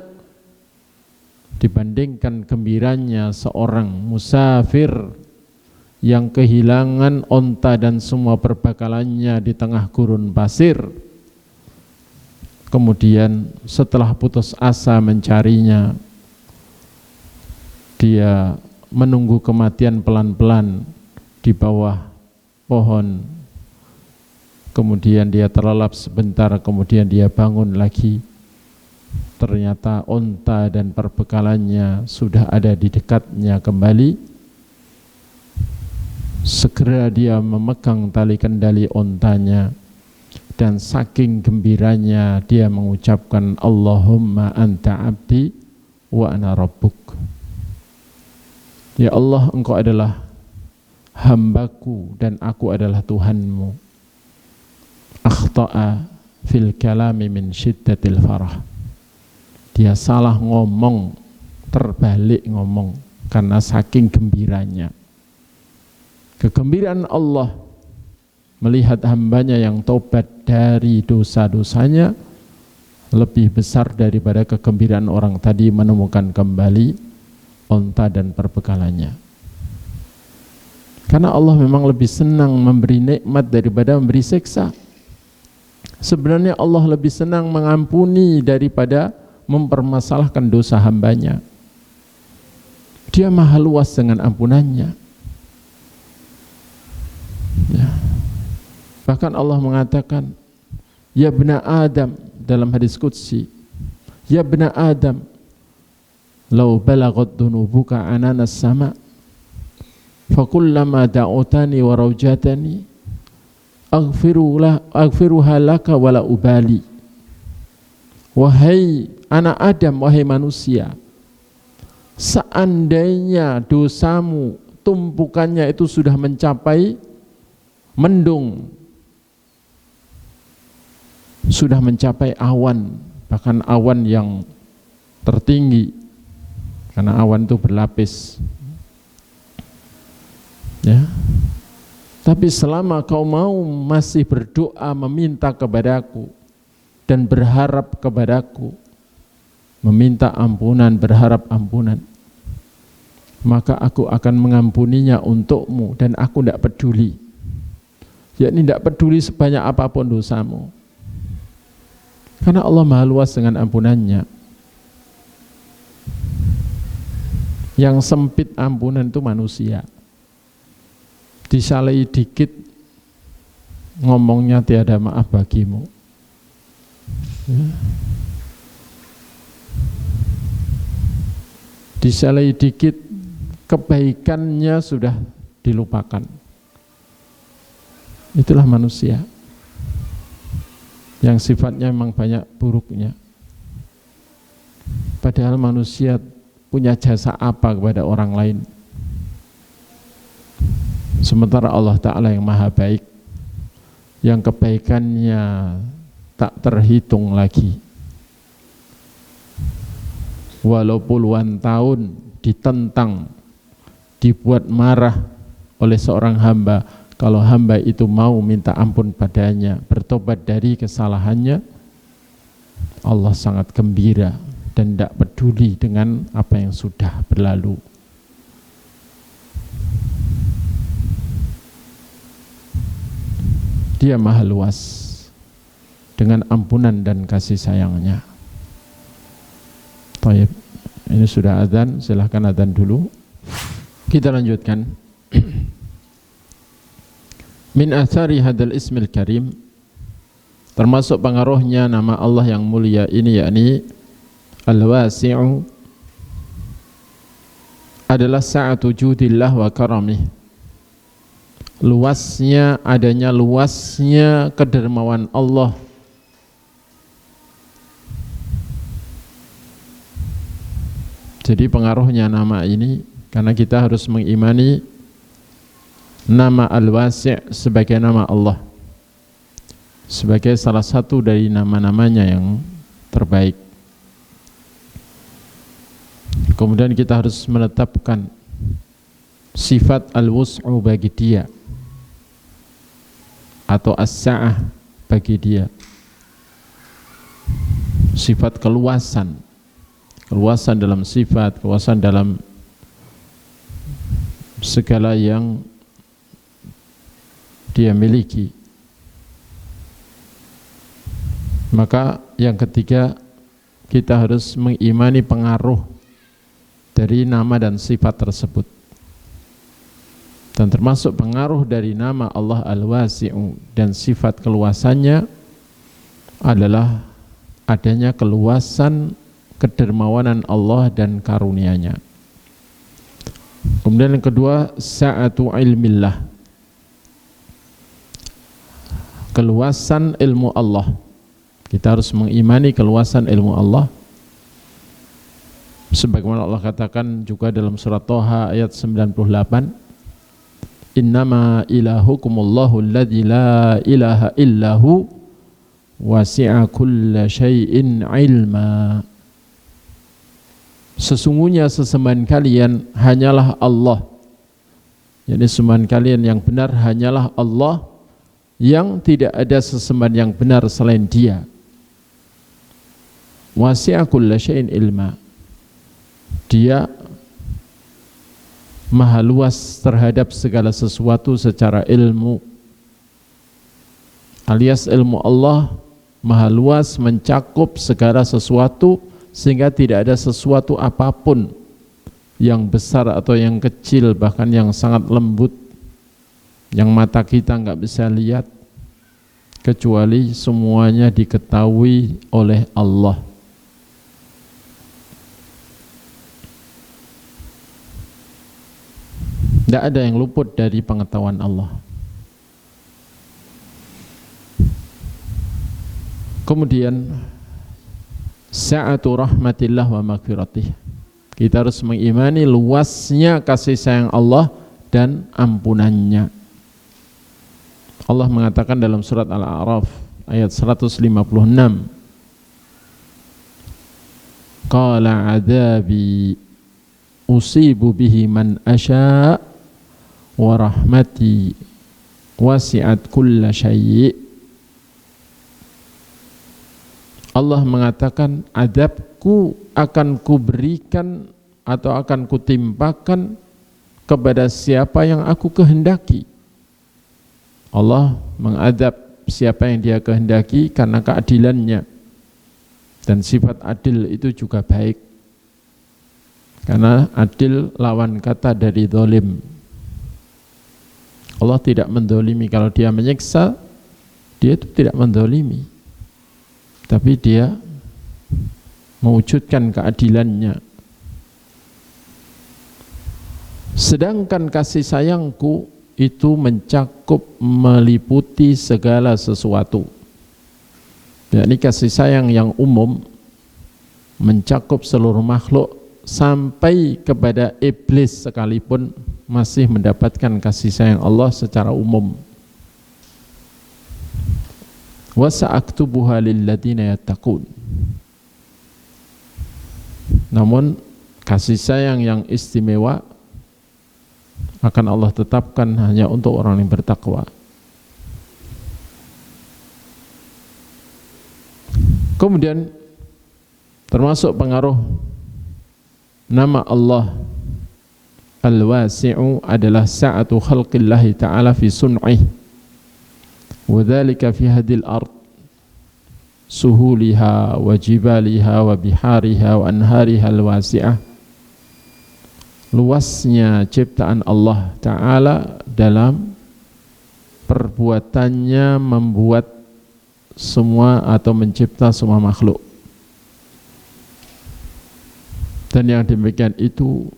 dibandingkan gembiranya seorang musafir yang kehilangan onta dan semua perbekalannya di tengah gurun pasir. Kemudian setelah putus asa mencarinya, dia menunggu kematian pelan-pelan di bawah pohon. Kemudian dia terlelap sebentar, kemudian dia bangun lagi. Ternyata onta dan perbekalannya sudah ada di dekatnya kembali. Segera dia memegang tali kendali ontanya, dan saking gembiranya dia mengucapkan, Allahumma anta abdi wa ana rabbuk. Ya Allah, Engkau adalah hambaku dan aku adalah Tuhanmu. Akhta'a fil kalami min syiddatil farah. Dia salah ngomong, terbalik ngomong karena saking gembiranya. Kegembiraan Allah melihat hambanya yang tobat dari dosa-dosanya lebih besar daripada kegembiraan orang tadi menemukan kembali onta dan perbekalannya. Karena Allah memang lebih senang memberi nikmat daripada memberi siksa. Sebenarnya Allah lebih senang mengampuni daripada mempermasalahkan dosa hambanya. Dia Maha Luas dengan ampunannya. Ya. Bahkan Allah mengatakan, ya bna Adam, dalam hadis qudsi, ya bna Adam, lau balagat dunubuka ananas sama, fakullama da'utani wa raujatani aghfiruha laka wala ubali. Wahai anak Adam, wahai manusia, seandainya dosamu tumpukannya itu sudah mencapai mendung, sudah mencapai awan, bahkan awan yang tertinggi, karena awan itu berlapis, ya. Tapi selama kau mau masih berdoa meminta kepadaku dan berharap kepadaku, meminta ampunan, berharap ampunan, maka aku akan mengampuninya untukmu dan aku tidak peduli. Yakni tidak peduli sebanyak apapun dosamu. Karena Allah Maha luas dengan ampunannya. Yang sempit ampunan itu manusia. Disalahi dikit ngomongnya tiada maaf bagimu. Ya. Disalahi dikit kebaikannya sudah dilupakan. Itulah manusia yang sifatnya memang banyak buruknya. Padahal manusia punya jasa apa kepada orang lain? Sementara Allah Ta'ala yang maha baik, yang kebaikannya tak terhitung lagi. Walau puluhan tahun ditentang, dibuat marah oleh seorang hamba, kalau hamba itu mau minta ampun padanya, bertobat dari kesalahannya, Allah sangat gembira dan tidak peduli dengan apa yang sudah berlalu. Dia maha luas dengan ampunan dan kasih sayangnya. Baik, ini sudah adzan, silahkan adzan dulu. Kita lanjutkan. Min athari hadal ismil karim, termasuk pengaruhnya nama Allah yang mulia ini, yakni Al-Wasi'u, adalah sa'atu judillah wa karamih. Luasnya, adanya luasnya kedermawan Allah. Jadi pengaruhnya nama ini, karena kita harus mengimani nama Al-Wasi' sebagai nama Allah, sebagai salah satu dari nama-namanya yang terbaik. Kemudian kita harus menetapkan sifat Al-Wus'u bagi dia, atau As-Sa'ah bagi dia, sifat keluasan, keluasan dalam sifat, keluasan dalam segala yang dia miliki. Maka yang ketiga, kita harus mengimani pengaruh dari nama dan sifat tersebut. Dan termasuk pengaruh dari nama Allah Al-Wasi'u dan sifat keluasannya adalah adanya keluasan kedermawanan Allah dan karunia-Nya. Kemudian yang kedua, sa'atu ilmillah, keluasan ilmu Allah. Kita harus mengimani keluasan ilmu Allah, sebagaimana Allah katakan juga dalam surat Thaha ayat 98, innama ilahukumullahu alladzi la ilaha illahu wasi'a kulla syai'in ilma. Sesungguhnya sesembahan kalian hanyalah Allah. Jadi sembahan kalian yang benar hanyalah Allah, yang tidak ada sesembahan yang benar selain Dia. Wasi'a kulla syai'in ilma. Dia maha luas terhadap segala sesuatu secara ilmu, alias ilmu Allah maha luas mencakup segala sesuatu, sehingga tidak ada sesuatu apapun yang besar atau yang kecil, bahkan yang sangat lembut, yang mata kita nggak bisa lihat, kecuali semuanya diketahui oleh Allah. Tidak ada yang luput dari pengetahuan Allah. Kemudian sa'atu rahmatillah wa maghfiratih, kita harus mengimani luasnya kasih sayang Allah dan ampunannya. Allah mengatakan dalam surat Al-A'raf ayat 156, qala adabi usibu bihi man asya' wa rahmati wasi'at kulla syai'. Allah mengatakan, adabku akan kuberikan atau akan kutimpakan kepada siapa yang aku kehendaki. Allah mengadab siapa yang dia kehendaki karena keadilannya, dan sifat adil itu juga baik, karena adil lawan kata dari zalim. Allah tidak mendolimi. Kalau dia menyiksa, dia itu tidak mendolimi, tapi dia mewujudkan keadilannya. Sedangkan kasih sayangku itu mencakup, meliputi segala sesuatu. Yakni kasih sayang yang umum mencakup seluruh makhluk, sampai kepada iblis sekalipun masih mendapatkan kasih sayang Allah secara umum. Wa sa'aktubuha lilladzina yattaqun. Namun kasih sayang yang istimewa akan Allah tetapkan hanya untuk orang yang bertakwa. Kemudian termasuk pengaruh nama Allah Al-Wasi'u adalah sa'atu khalqillahi ta'ala fi sun'ih, wa dhalika fi hadil ard suhuliha wa jibaliha wa bihariha wa anhariha al-wasi'ah. Luasnya ciptaan Allah Ta'ala dalam perbuatannya membuat semua atau mencipta semua makhluk. Dan yang demikian itu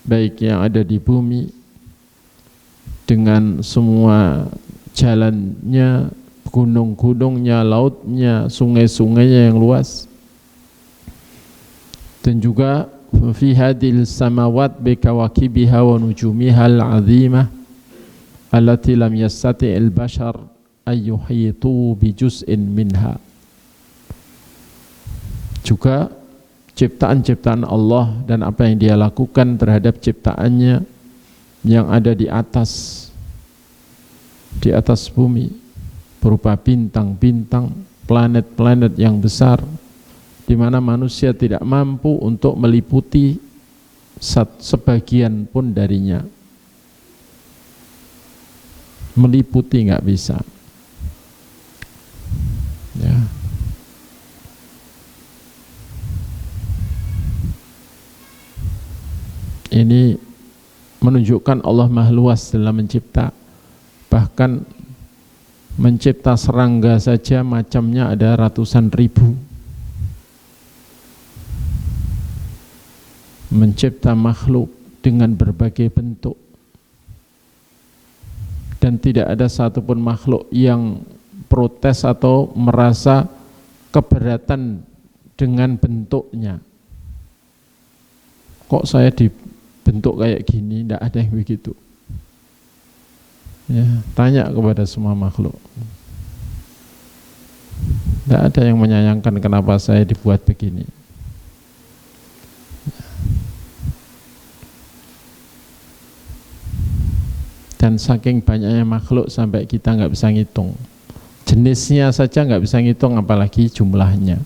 baik yang ada di bumi dengan semua jalannya, gunung-gunungnya, lautnya, sungai-sungainya yang luas, dan juga fi hadil samawat bi kawakibiha wa nujumiha al-azimah allati lam yastati al-bashar ay yuhitu bi juz'in minha. Juga ciptaan-ciptaan Allah dan apa yang dia lakukan terhadap ciptaannya yang ada di atas bumi, berupa bintang-bintang, planet-planet yang besar, di mana manusia tidak mampu untuk meliputi sebagian pun darinya. Meliputi nggak bisa. Ya. Ini menunjukkan Allah Maha Luas dalam mencipta. Bahkan mencipta serangga saja macamnya ada ratusan ribu. Mencipta makhluk dengan berbagai bentuk, dan tidak ada satupun makhluk yang protes atau merasa keberatan dengan bentuknya. Kok saya dibentuk kayak gini? Tidak ada yang begitu. Ya, tanya kepada semua makhluk. Tidak ada yang menyayangkan kenapa saya dibuat begini. Dan saking banyaknya makhluk sampai kita nggak bisa ngitung. Jenisnya saja nggak bisa ngitung, apalagi jumlahnya.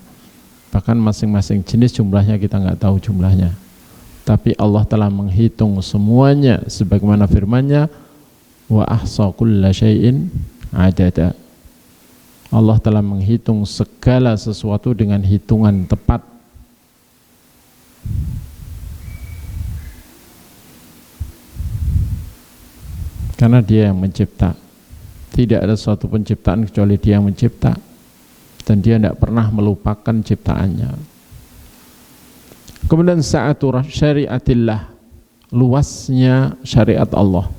Bahkan masing-masing jenis jumlahnya kita nggak tahu jumlahnya. Tapi Allah telah menghitung semuanya sebagaimana firman-Nya, wa ahsa kulla syai'in adada. Allah telah menghitung segala sesuatu dengan hitungan tepat. Karena Dia yang mencipta. Tidak ada suatu penciptaan kecuali Dia yang mencipta, dan Dia tidak pernah melupakan ciptaannya. Kemudian sa'atu syariatillah, luasnya syariat Allah.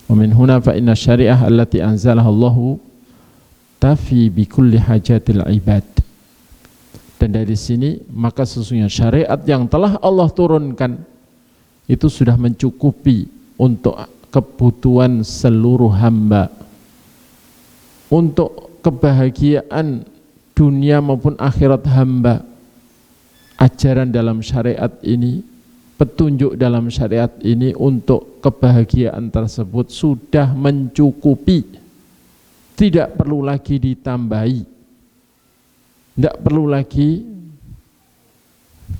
Wa min huna fa inna syariah allati anzalaha Allahu tafi bi kulli hajatil ibad. Dan dari sini maka sesungguhnya syariat yang telah Allah turunkan itu sudah mencukupi untuk kebutuhan seluruh hamba, untuk kebahagiaan dunia maupun akhirat hamba. Ajaran dalam syariat ini, petunjuk dalam syariat ini untuk kebahagiaan tersebut sudah mencukupi, tidak perlu lagi ditambahi, tidak perlu lagi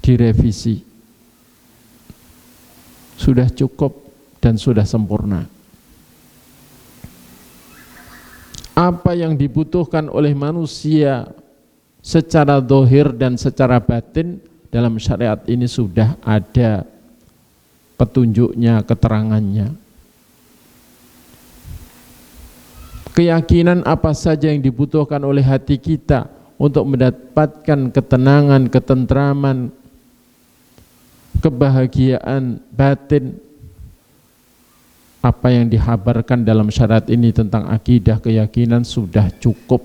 direvisi. sudah cukup dan sudah sempurna. Apa yang dibutuhkan oleh manusia secara zahir dan secara batin dalam syariat ini sudah ada petunjuknya, keterangannya. Keyakinan apa saja yang dibutuhkan oleh hati kita untuk mendapatkan ketenangan, ketentraman, kebahagiaan batin, apa yang dihabarkan dalam syariat ini tentang akidah, keyakinan sudah cukup.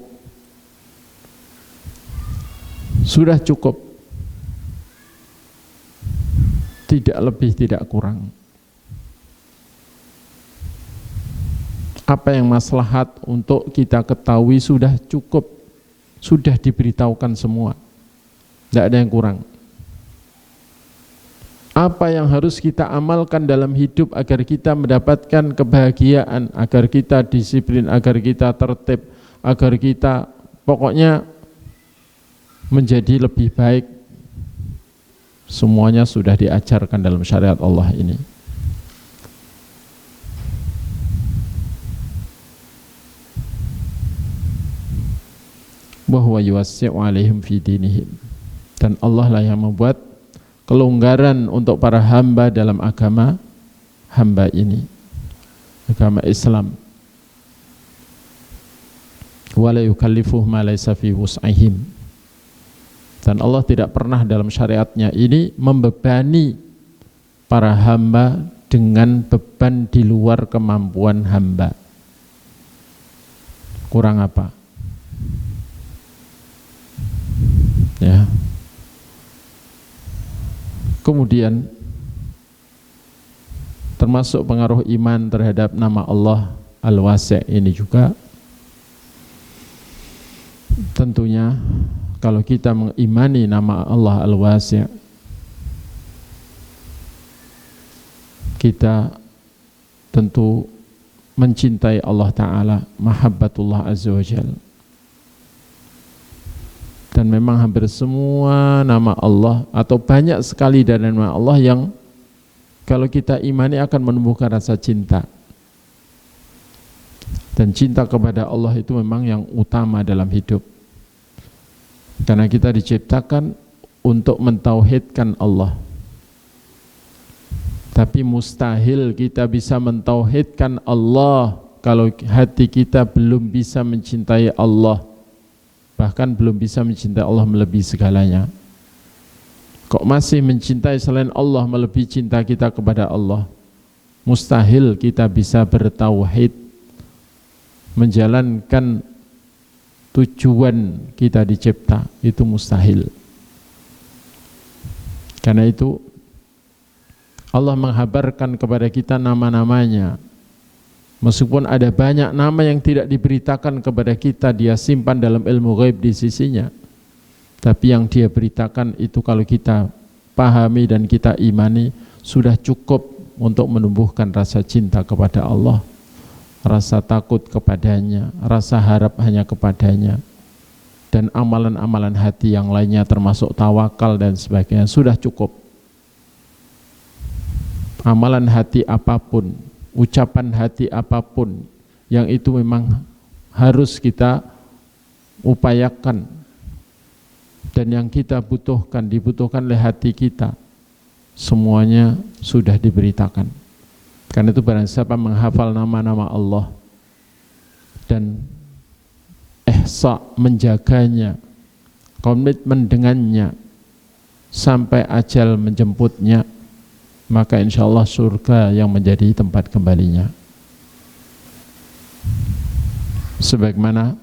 Sudah cukup. Tidak lebih, tidak kurang. Apa yang maslahat untuk kita ketahui sudah cukup, sudah diberitahukan semua, tidak ada yang kurang. Apa yang harus kita amalkan dalam hidup agar kita mendapatkan kebahagiaan, agar kita disiplin, agar kita tertib, agar kita pokoknya menjadi lebih baik, semuanya sudah diajarkan dalam syariat Allah ini. Bahwa yuwassi'u alaihim fi dinihim, dan Allah lah yang membuat kelonggaran untuk para hamba dalam agama hamba ini, agama Islam. Wa la yukallifuhum ma laysa fi wus'ihim, dan Allah tidak pernah dalam syariatnya ini membebani para hamba dengan beban di luar kemampuan hamba. Kurang apa? Ya. Kemudian termasuk pengaruh iman terhadap nama Allah Al-Wasi' ini juga, tentunya kalau kita mengimani nama Allah Al-Wasi', kita tentu mencintai Allah Ta'ala, mahabbatullah Azza wa Jalla. Dan memang hampir semua nama Allah atau banyak sekali dari nama Allah yang kalau kita imani akan menumbuhkan rasa cinta. Dan cinta kepada Allah itu memang yang utama dalam hidup. Karena kita diciptakan untuk mentauhidkan Allah. Tapi mustahil kita bisa mentauhidkan Allah kalau hati kita belum bisa mencintai Allah, bahkan belum bisa mencintai Allah melebihi segalanya. Kok masih mencintai selain Allah melebihi cinta kita kepada Allah? Mustahil kita bisa bertauhid, menjalankan tujuan kita dicipta, itu mustahil. Karena itu Allah menghabarkan kepada kita nama-namanya. Meskipun ada banyak nama yang tidak diberitakan kepada kita, dia simpan dalam ilmu ghaib di sisinya. Tapi yang dia beritakan itu kalau kita pahami dan kita imani, sudah cukup untuk menumbuhkan rasa cinta kepada Allah, rasa takut kepadanya, rasa harap hanya kepadanya, dan amalan-amalan hati yang lainnya termasuk tawakal dan sebagainya, sudah cukup. Amalan hati apapun, ucapan hati apapun, yang itu memang harus kita upayakan, dan yang kita butuhkan, dibutuhkan oleh hati kita, semuanya sudah diberitakan. Karena itu barang siapa menghafal nama-nama Allah dan ihsa, menjaganya, komitmen dengannya sampai ajal menjemputnya, maka insya Allah surga yang menjadi tempat kembalinya. Sebagaimana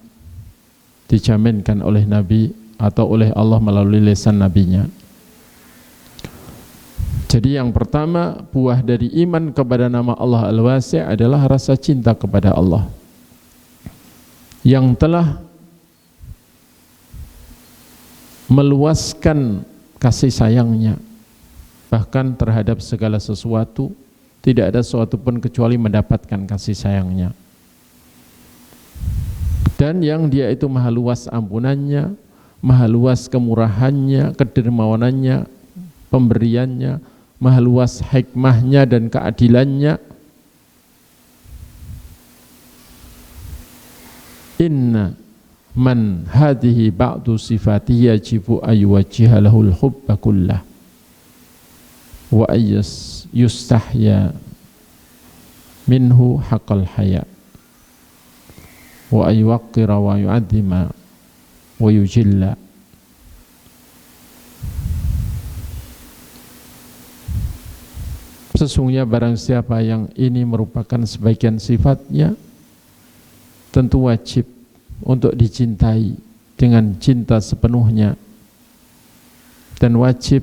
dijaminkan oleh Nabi atau oleh Allah melalui lisan Nabinya. Jadi yang pertama, buah dari iman kepada nama Allah Al-Wasi' adalah rasa cinta kepada Allah yang telah meluaskan kasih sayangnya bahkan terhadap segala sesuatu. Tidak ada sesuatu pun kecuali mendapatkan kasih sayangnya, dan yang dia itu maha luas ampunannya, maha luas kemurahannya, kedermawanannya, pemberiannya, maha luas hikmahnya dan keadilannya. Inna man hadhihi ba'du sifatihi yajibu ayyuwajjiha lahul hubba kullah wa yustahya minhu haqqal haya wa ayyuwaqqira wa yu'adzima wa yujilla. Sesungguhnya barang siapa yang ini merupakan sebagian sifatnya, tentu wajib untuk dicintai dengan cinta sepenuhnya, dan wajib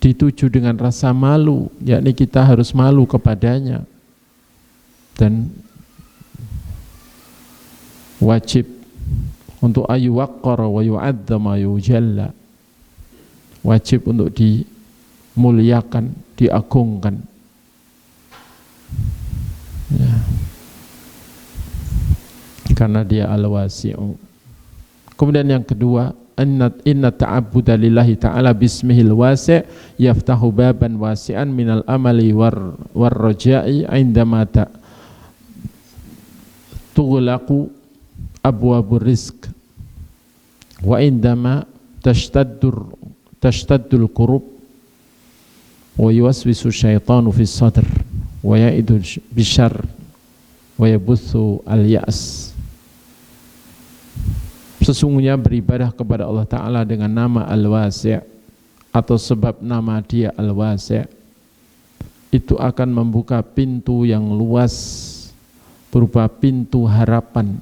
dituju dengan rasa malu, yakni kita harus malu kepadanya, dan wajib untuk ayyuwaqqara wa yu'adzama yujalla, wajib untuk dimuliakan, diagungkan, ya, karena dia al-wasi'u. Kemudian yang kedua, inna ta'abbuda lillahi ta'ala bismihil wasi' yaftahu baban wasi'an minal amali war raja'i indama tughlaqu abwabur rizq wa indama tashtaddul kurub wa yuwaswisu syaitanu fis sadr wa ya'idu bisyarr wa yabuthu al-ya'as. Sesungguhnya beribadah kepada Allah Ta'ala dengan nama Al-Wasi' atau sebab nama dia Al-Wasi' itu akan membuka pintu yang luas berupa pintu harapan,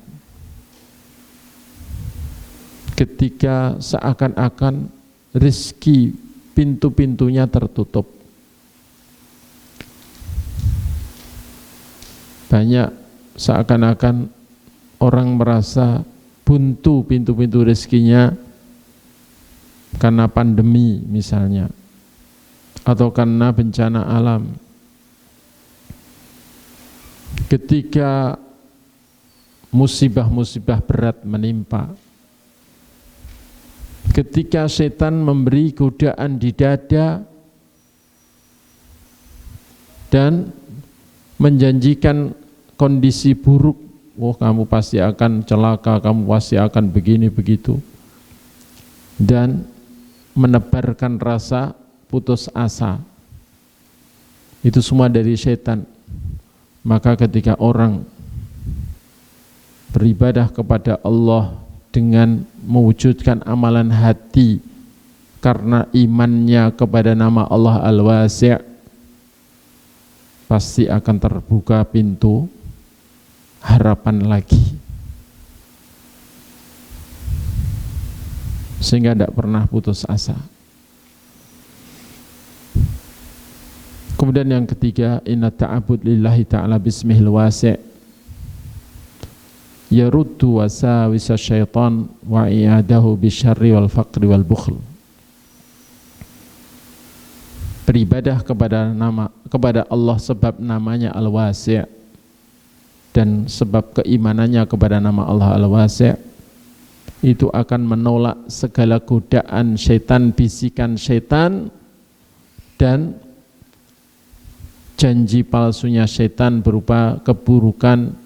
ketika seakan-akan rezeki pintu-pintunya tertutup. Banyak seakan-akan orang merasa buntu pintu-pintu rezekinya karena pandemi misalnya, atau karena bencana alam. Ketika musibah-musibah berat menimpa, ketika setan memberi godaan di dada dan menjanjikan kondisi buruk, oh kamu pasti akan celaka, kamu pasti akan begini begitu, dan menebarkan rasa putus asa, itu semua dari setan. Maka ketika orang beribadah kepada Allah dengan mewujudkan amalan hati karena imannya kepada nama Allah Al-Wasi', pasti akan terbuka pintu harapan lagi, sehingga tidak pernah putus asa. Kemudian yang ketiga, inna ta'abud lillahi ta'ala bismihil wasi' yaruddu wasawisa syaitan wa i'adahu bisyarri wal faqri wal bukhl. Beribadah kepada Allah sebab namanya Al-Wasi' dan sebab keimanannya kepada nama Allah Al-Wasi' itu akan menolak segala godaan syaitan, bisikan syaitan, dan janji palsunya syaitan berupa keburukan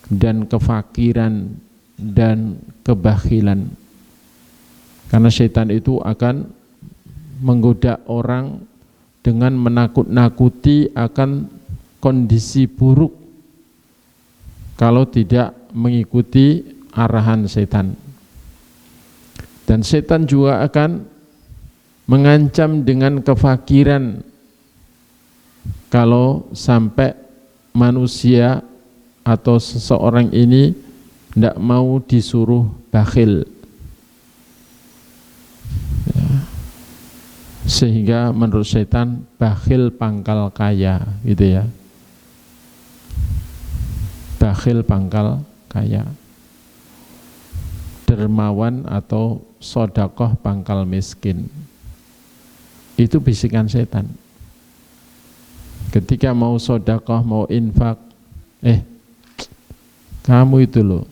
dan kefakiran dan kebakhilan. Karena syaitan itu akan menggoda orang dengan menakut-nakuti akan kondisi buruk kalau tidak mengikuti arahan setan. Dan setan juga akan mengancam dengan kefakiran kalau sampai manusia atau seseorang ini tidak mau disuruh bakhil, ya. Sehingga menurut setan bakhil pangkal kaya, gitu ya. Bakhil pangkal kaya, dermawan atau sodakoh pangkal miskin. Itu bisikan setan. Ketika mau sodakoh, mau infak, kamu itu loh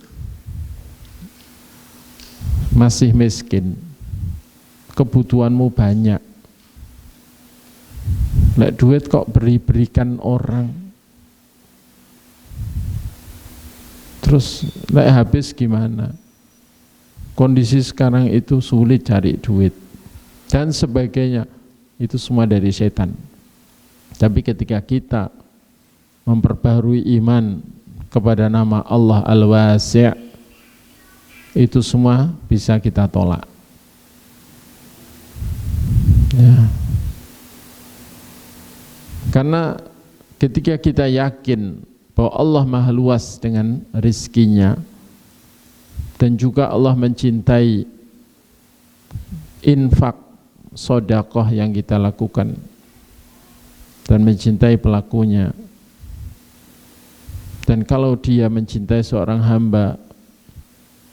masih miskin, kebutuhanmu banyak, Lek duit kok berikan orang. Terus lek habis gimana? Kondisi sekarang itu sulit cari duit dan sebagainya. Itu semua dari setan. Tapi ketika kita memperbaharui iman kepada nama Allah Al-Wasi', itu semua bisa kita tolak. Ya. Karena ketika kita yakin bahwa Allah maha luas dengan rizkinya, dan juga Allah mencintai infak sedekah yang kita lakukan dan mencintai pelakunya, dan kalau dia mencintai seorang hamba,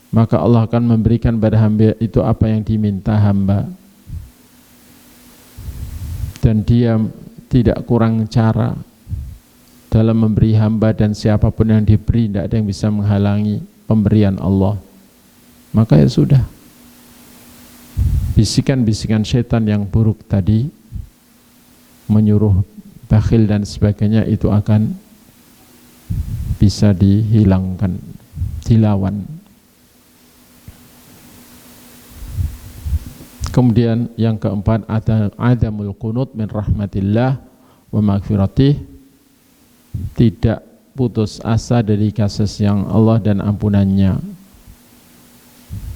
maka Allah akan memberikan pada hamba itu apa yang diminta hamba, dan dia tidak kurang cara dalam memberi hamba, dan siapapun yang diberi tidak ada yang bisa menghalangi pemberian Allah. Maka ya sudah, bisikan-bisikan setan yang buruk tadi menyuruh bakhil dan sebagainya itu akan bisa dihilangkan, dilawan. Kemudian yang keempat, adamul qunut min rahmatillah wa maghfiratih, tidak putus asa dari kasih sayang Allah dan ampunannya.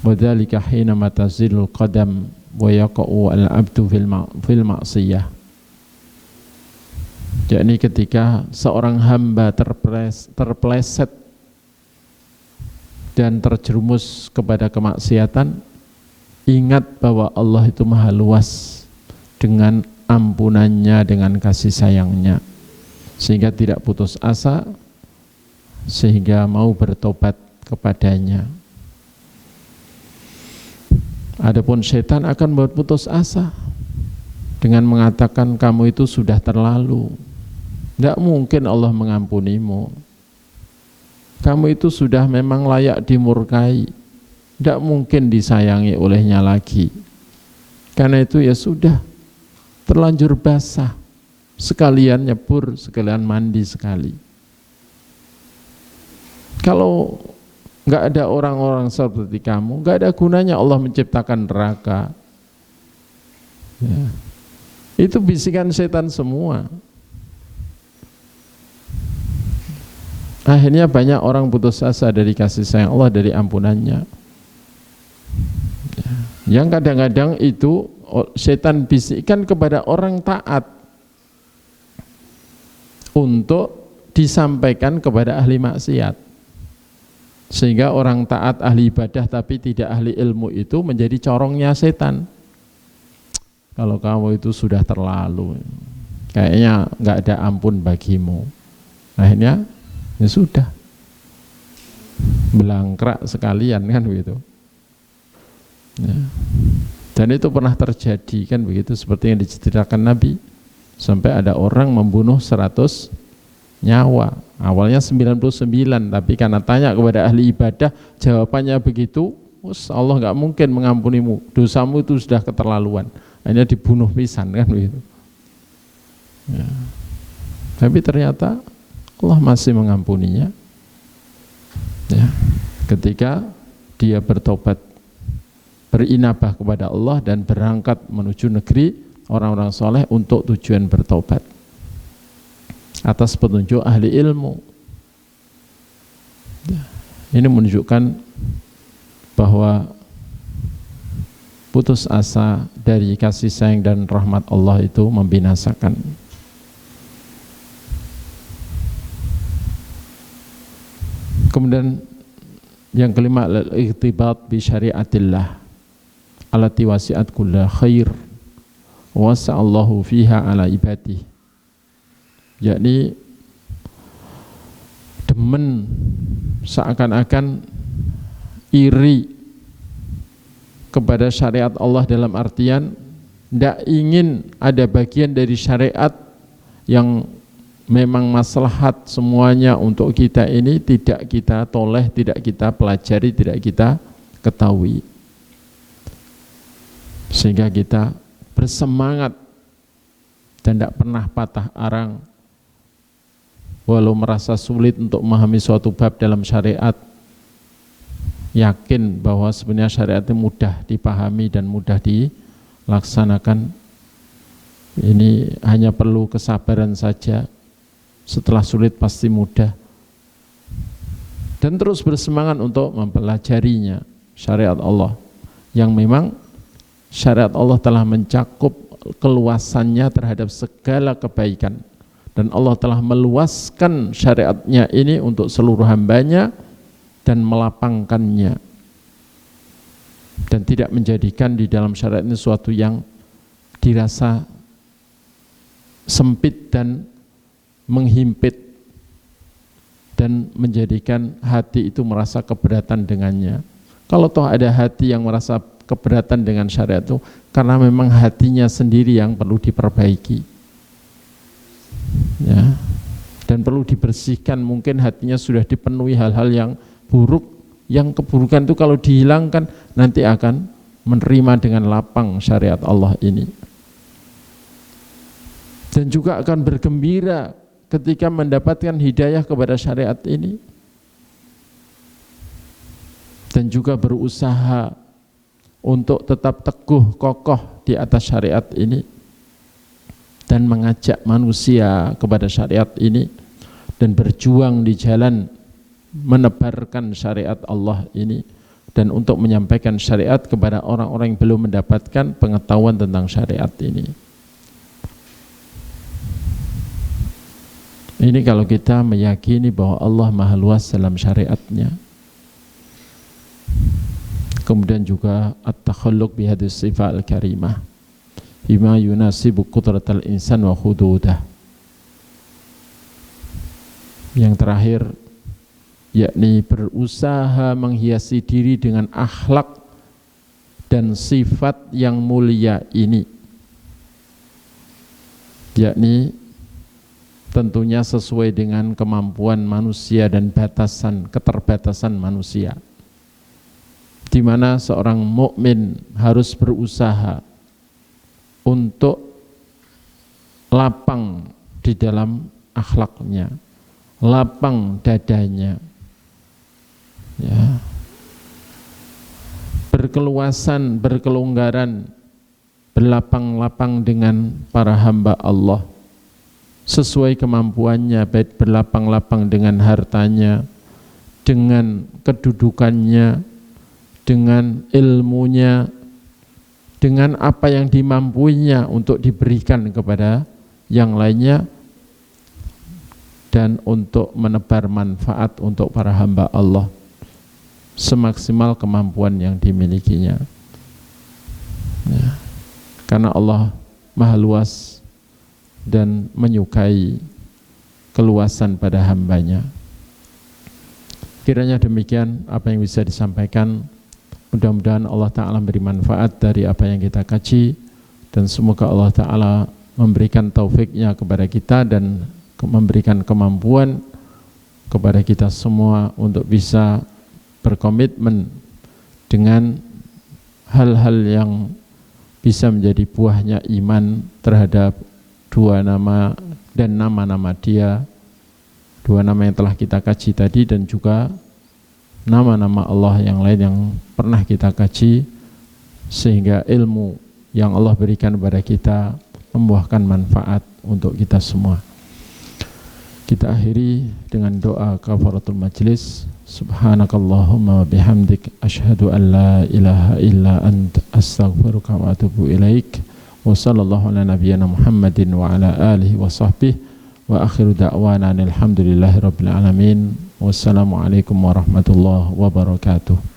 Wadzalika hina matazilul qadam wa yaqa'u al-'abdu fil ma'siyah. Yakni ketika seorang hamba terpleset dan terjerumus kepada kemaksiatan, ingat bahwa Allah itu maha luas dengan ampunannya, dengan kasih sayangnya, sehingga tidak putus asa, sehingga mau bertobat kepadanya. Adapun setan akan membuat putus asa dengan mengatakan kamu itu sudah terlalu, tidak mungkin Allah mengampunimu, kamu itu sudah memang layak dimurkai, tidak mungkin disayangi olehnya lagi. Karena itu ya sudah, terlanjur basah, sekalian nyebur, sekalian mandi sekali. Kalau nggak ada orang-orang seperti kamu, nggak ada gunanya Allah menciptakan neraka. Ya. Itu bisikan setan semua. Akhirnya banyak orang putus asa dari kasih sayang Allah, dari ampunannya. Ya. Yang kadang-kadang itu setan bisikkan kepada orang taat untuk disampaikan kepada ahli maksiat, sehingga orang taat ahli ibadah tapi tidak ahli ilmu itu menjadi corongnya setan. Kalau kamu itu sudah terlalu, kayaknya nggak ada ampun bagimu. Akhirnya ya sudah, belangkrak sekalian kan begitu. Ya. Dan itu pernah terjadi kan begitu, seperti yang diceritakan Nabi, sampai ada orang membunuh 100 nyawa. Awalnya 99, tapi karena tanya kepada ahli ibadah, jawabannya begitu, Allah nggak mungkin mengampunimu, dosamu itu sudah keterlaluan. Akhirnya dibunuh pisan kan begitu. Ya. Tapi ternyata Allah masih mengampuninya. Ya. Ketika dia bertobat, berinabah kepada Allah dan berangkat menuju negeri orang-orang soleh untuk tujuan bertobat atas petunjuk ahli ilmu. Ini menunjukkan bahwa putus asa dari kasih sayang dan rahmat Allah itu membinasakan. Kemudian yang kelima, al-ightibat bi syariatillah allati wasi'at kulla khair wa sa'allahu fiha ala ibadihi, yakni demen, seakan-akan iri kepada syariat Allah, dalam artian tidak ingin ada bagian dari syariat yang memang maslahat semuanya untuk kita ini tidak kita toleh, tidak kita pelajari, tidak kita ketahui, sehingga kita bersemangat dan tidak pernah patah arang, walau merasa sulit untuk memahami suatu bab dalam syariat, yakin bahwa sebenarnya syariat itu mudah dipahami dan mudah dilaksanakan. Ini hanya perlu kesabaran saja, setelah sulit pasti mudah. Dan terus bersemangat untuk mempelajarinya, syariat Allah, yang memang syariat Allah telah mencakup keluasannya terhadap segala kebaikan, dan Allah telah meluaskan syariatnya ini untuk seluruh hambanya dan melapangkannya, dan tidak menjadikan di dalam syariat ini sesuatu yang dirasa sempit dan menghimpit dan menjadikan hati itu merasa keberatan dengannya. Kalau toh ada hati yang merasa keberatan dengan syariat itu, karena memang hatinya sendiri yang perlu diperbaiki, ya, dan perlu dibersihkan. Mungkin hatinya sudah dipenuhi hal-hal yang buruk, yang keburukan itu kalau dihilangkan nanti akan menerima dengan lapang syariat Allah ini, dan juga akan bergembira ketika mendapatkan hidayah kepada syariat ini, dan juga berusaha untuk tetap teguh kokoh di atas syariat ini dan mengajak manusia kepada syariat ini dan berjuang di jalan menebarkan syariat Allah ini dan untuk menyampaikan syariat kepada orang-orang yang belum mendapatkan pengetahuan tentang syariat ini. Ini kalau kita meyakini bahwa Allah maha luas dalam syariatnya. Kemudian juga at-takhalluq bihadis sifat al-karimah bima yunasibu qudratal insan wa hududah. Yang terakhir, yakni berusaha menghiasi diri dengan akhlak dan sifat yang mulia ini, yakni tentunya sesuai dengan kemampuan manusia dan keterbatasan manusia, di mana seorang mukmin harus berusaha untuk lapang di dalam akhlaknya, lapang dadanya, ya, berkeluasan, berkelonggaran, berlapang-lapang dengan para hamba Allah sesuai kemampuannya, baik berlapang-lapang dengan hartanya, dengan kedudukannya, dengan ilmunya, dengan apa yang dimampuinya untuk diberikan kepada yang lainnya, dan untuk menebar manfaat untuk para hamba Allah semaksimal kemampuan yang dimilikinya, ya. Karena Allah maha luas dan menyukai keluasan pada hambanya. Kiranya demikian apa yang bisa disampaikan. Mudah-mudahan Allah Ta'ala beri manfaat dari apa yang kita kaji, dan semoga Allah Ta'ala memberikan taufiknya kepada kita dan memberikan kemampuan kepada kita semua untuk bisa berkomitmen dengan hal-hal yang bisa menjadi buahnya iman terhadap dua nama dan nama-nama Dia, dua nama yang telah kita kaji tadi, dan juga nama-nama Allah yang lain yang pernah kita kaji, sehingga ilmu yang Allah berikan kepada kita membuahkan manfaat untuk kita semua. Kita akhiri dengan doa kafaratul majlis. Subhanakallahumma wa bihamdik asyhadu an la ilaha illa ant astaghfiruka wa atubu ilaik. Wa sallallahu ala nabiyyina Muhammadin wa ala alihi wa sahbihi wa akhiru da'wana alhamdulillahi rabbil alamin. Wassalamualaikum warahmatullahi wabarakatuh.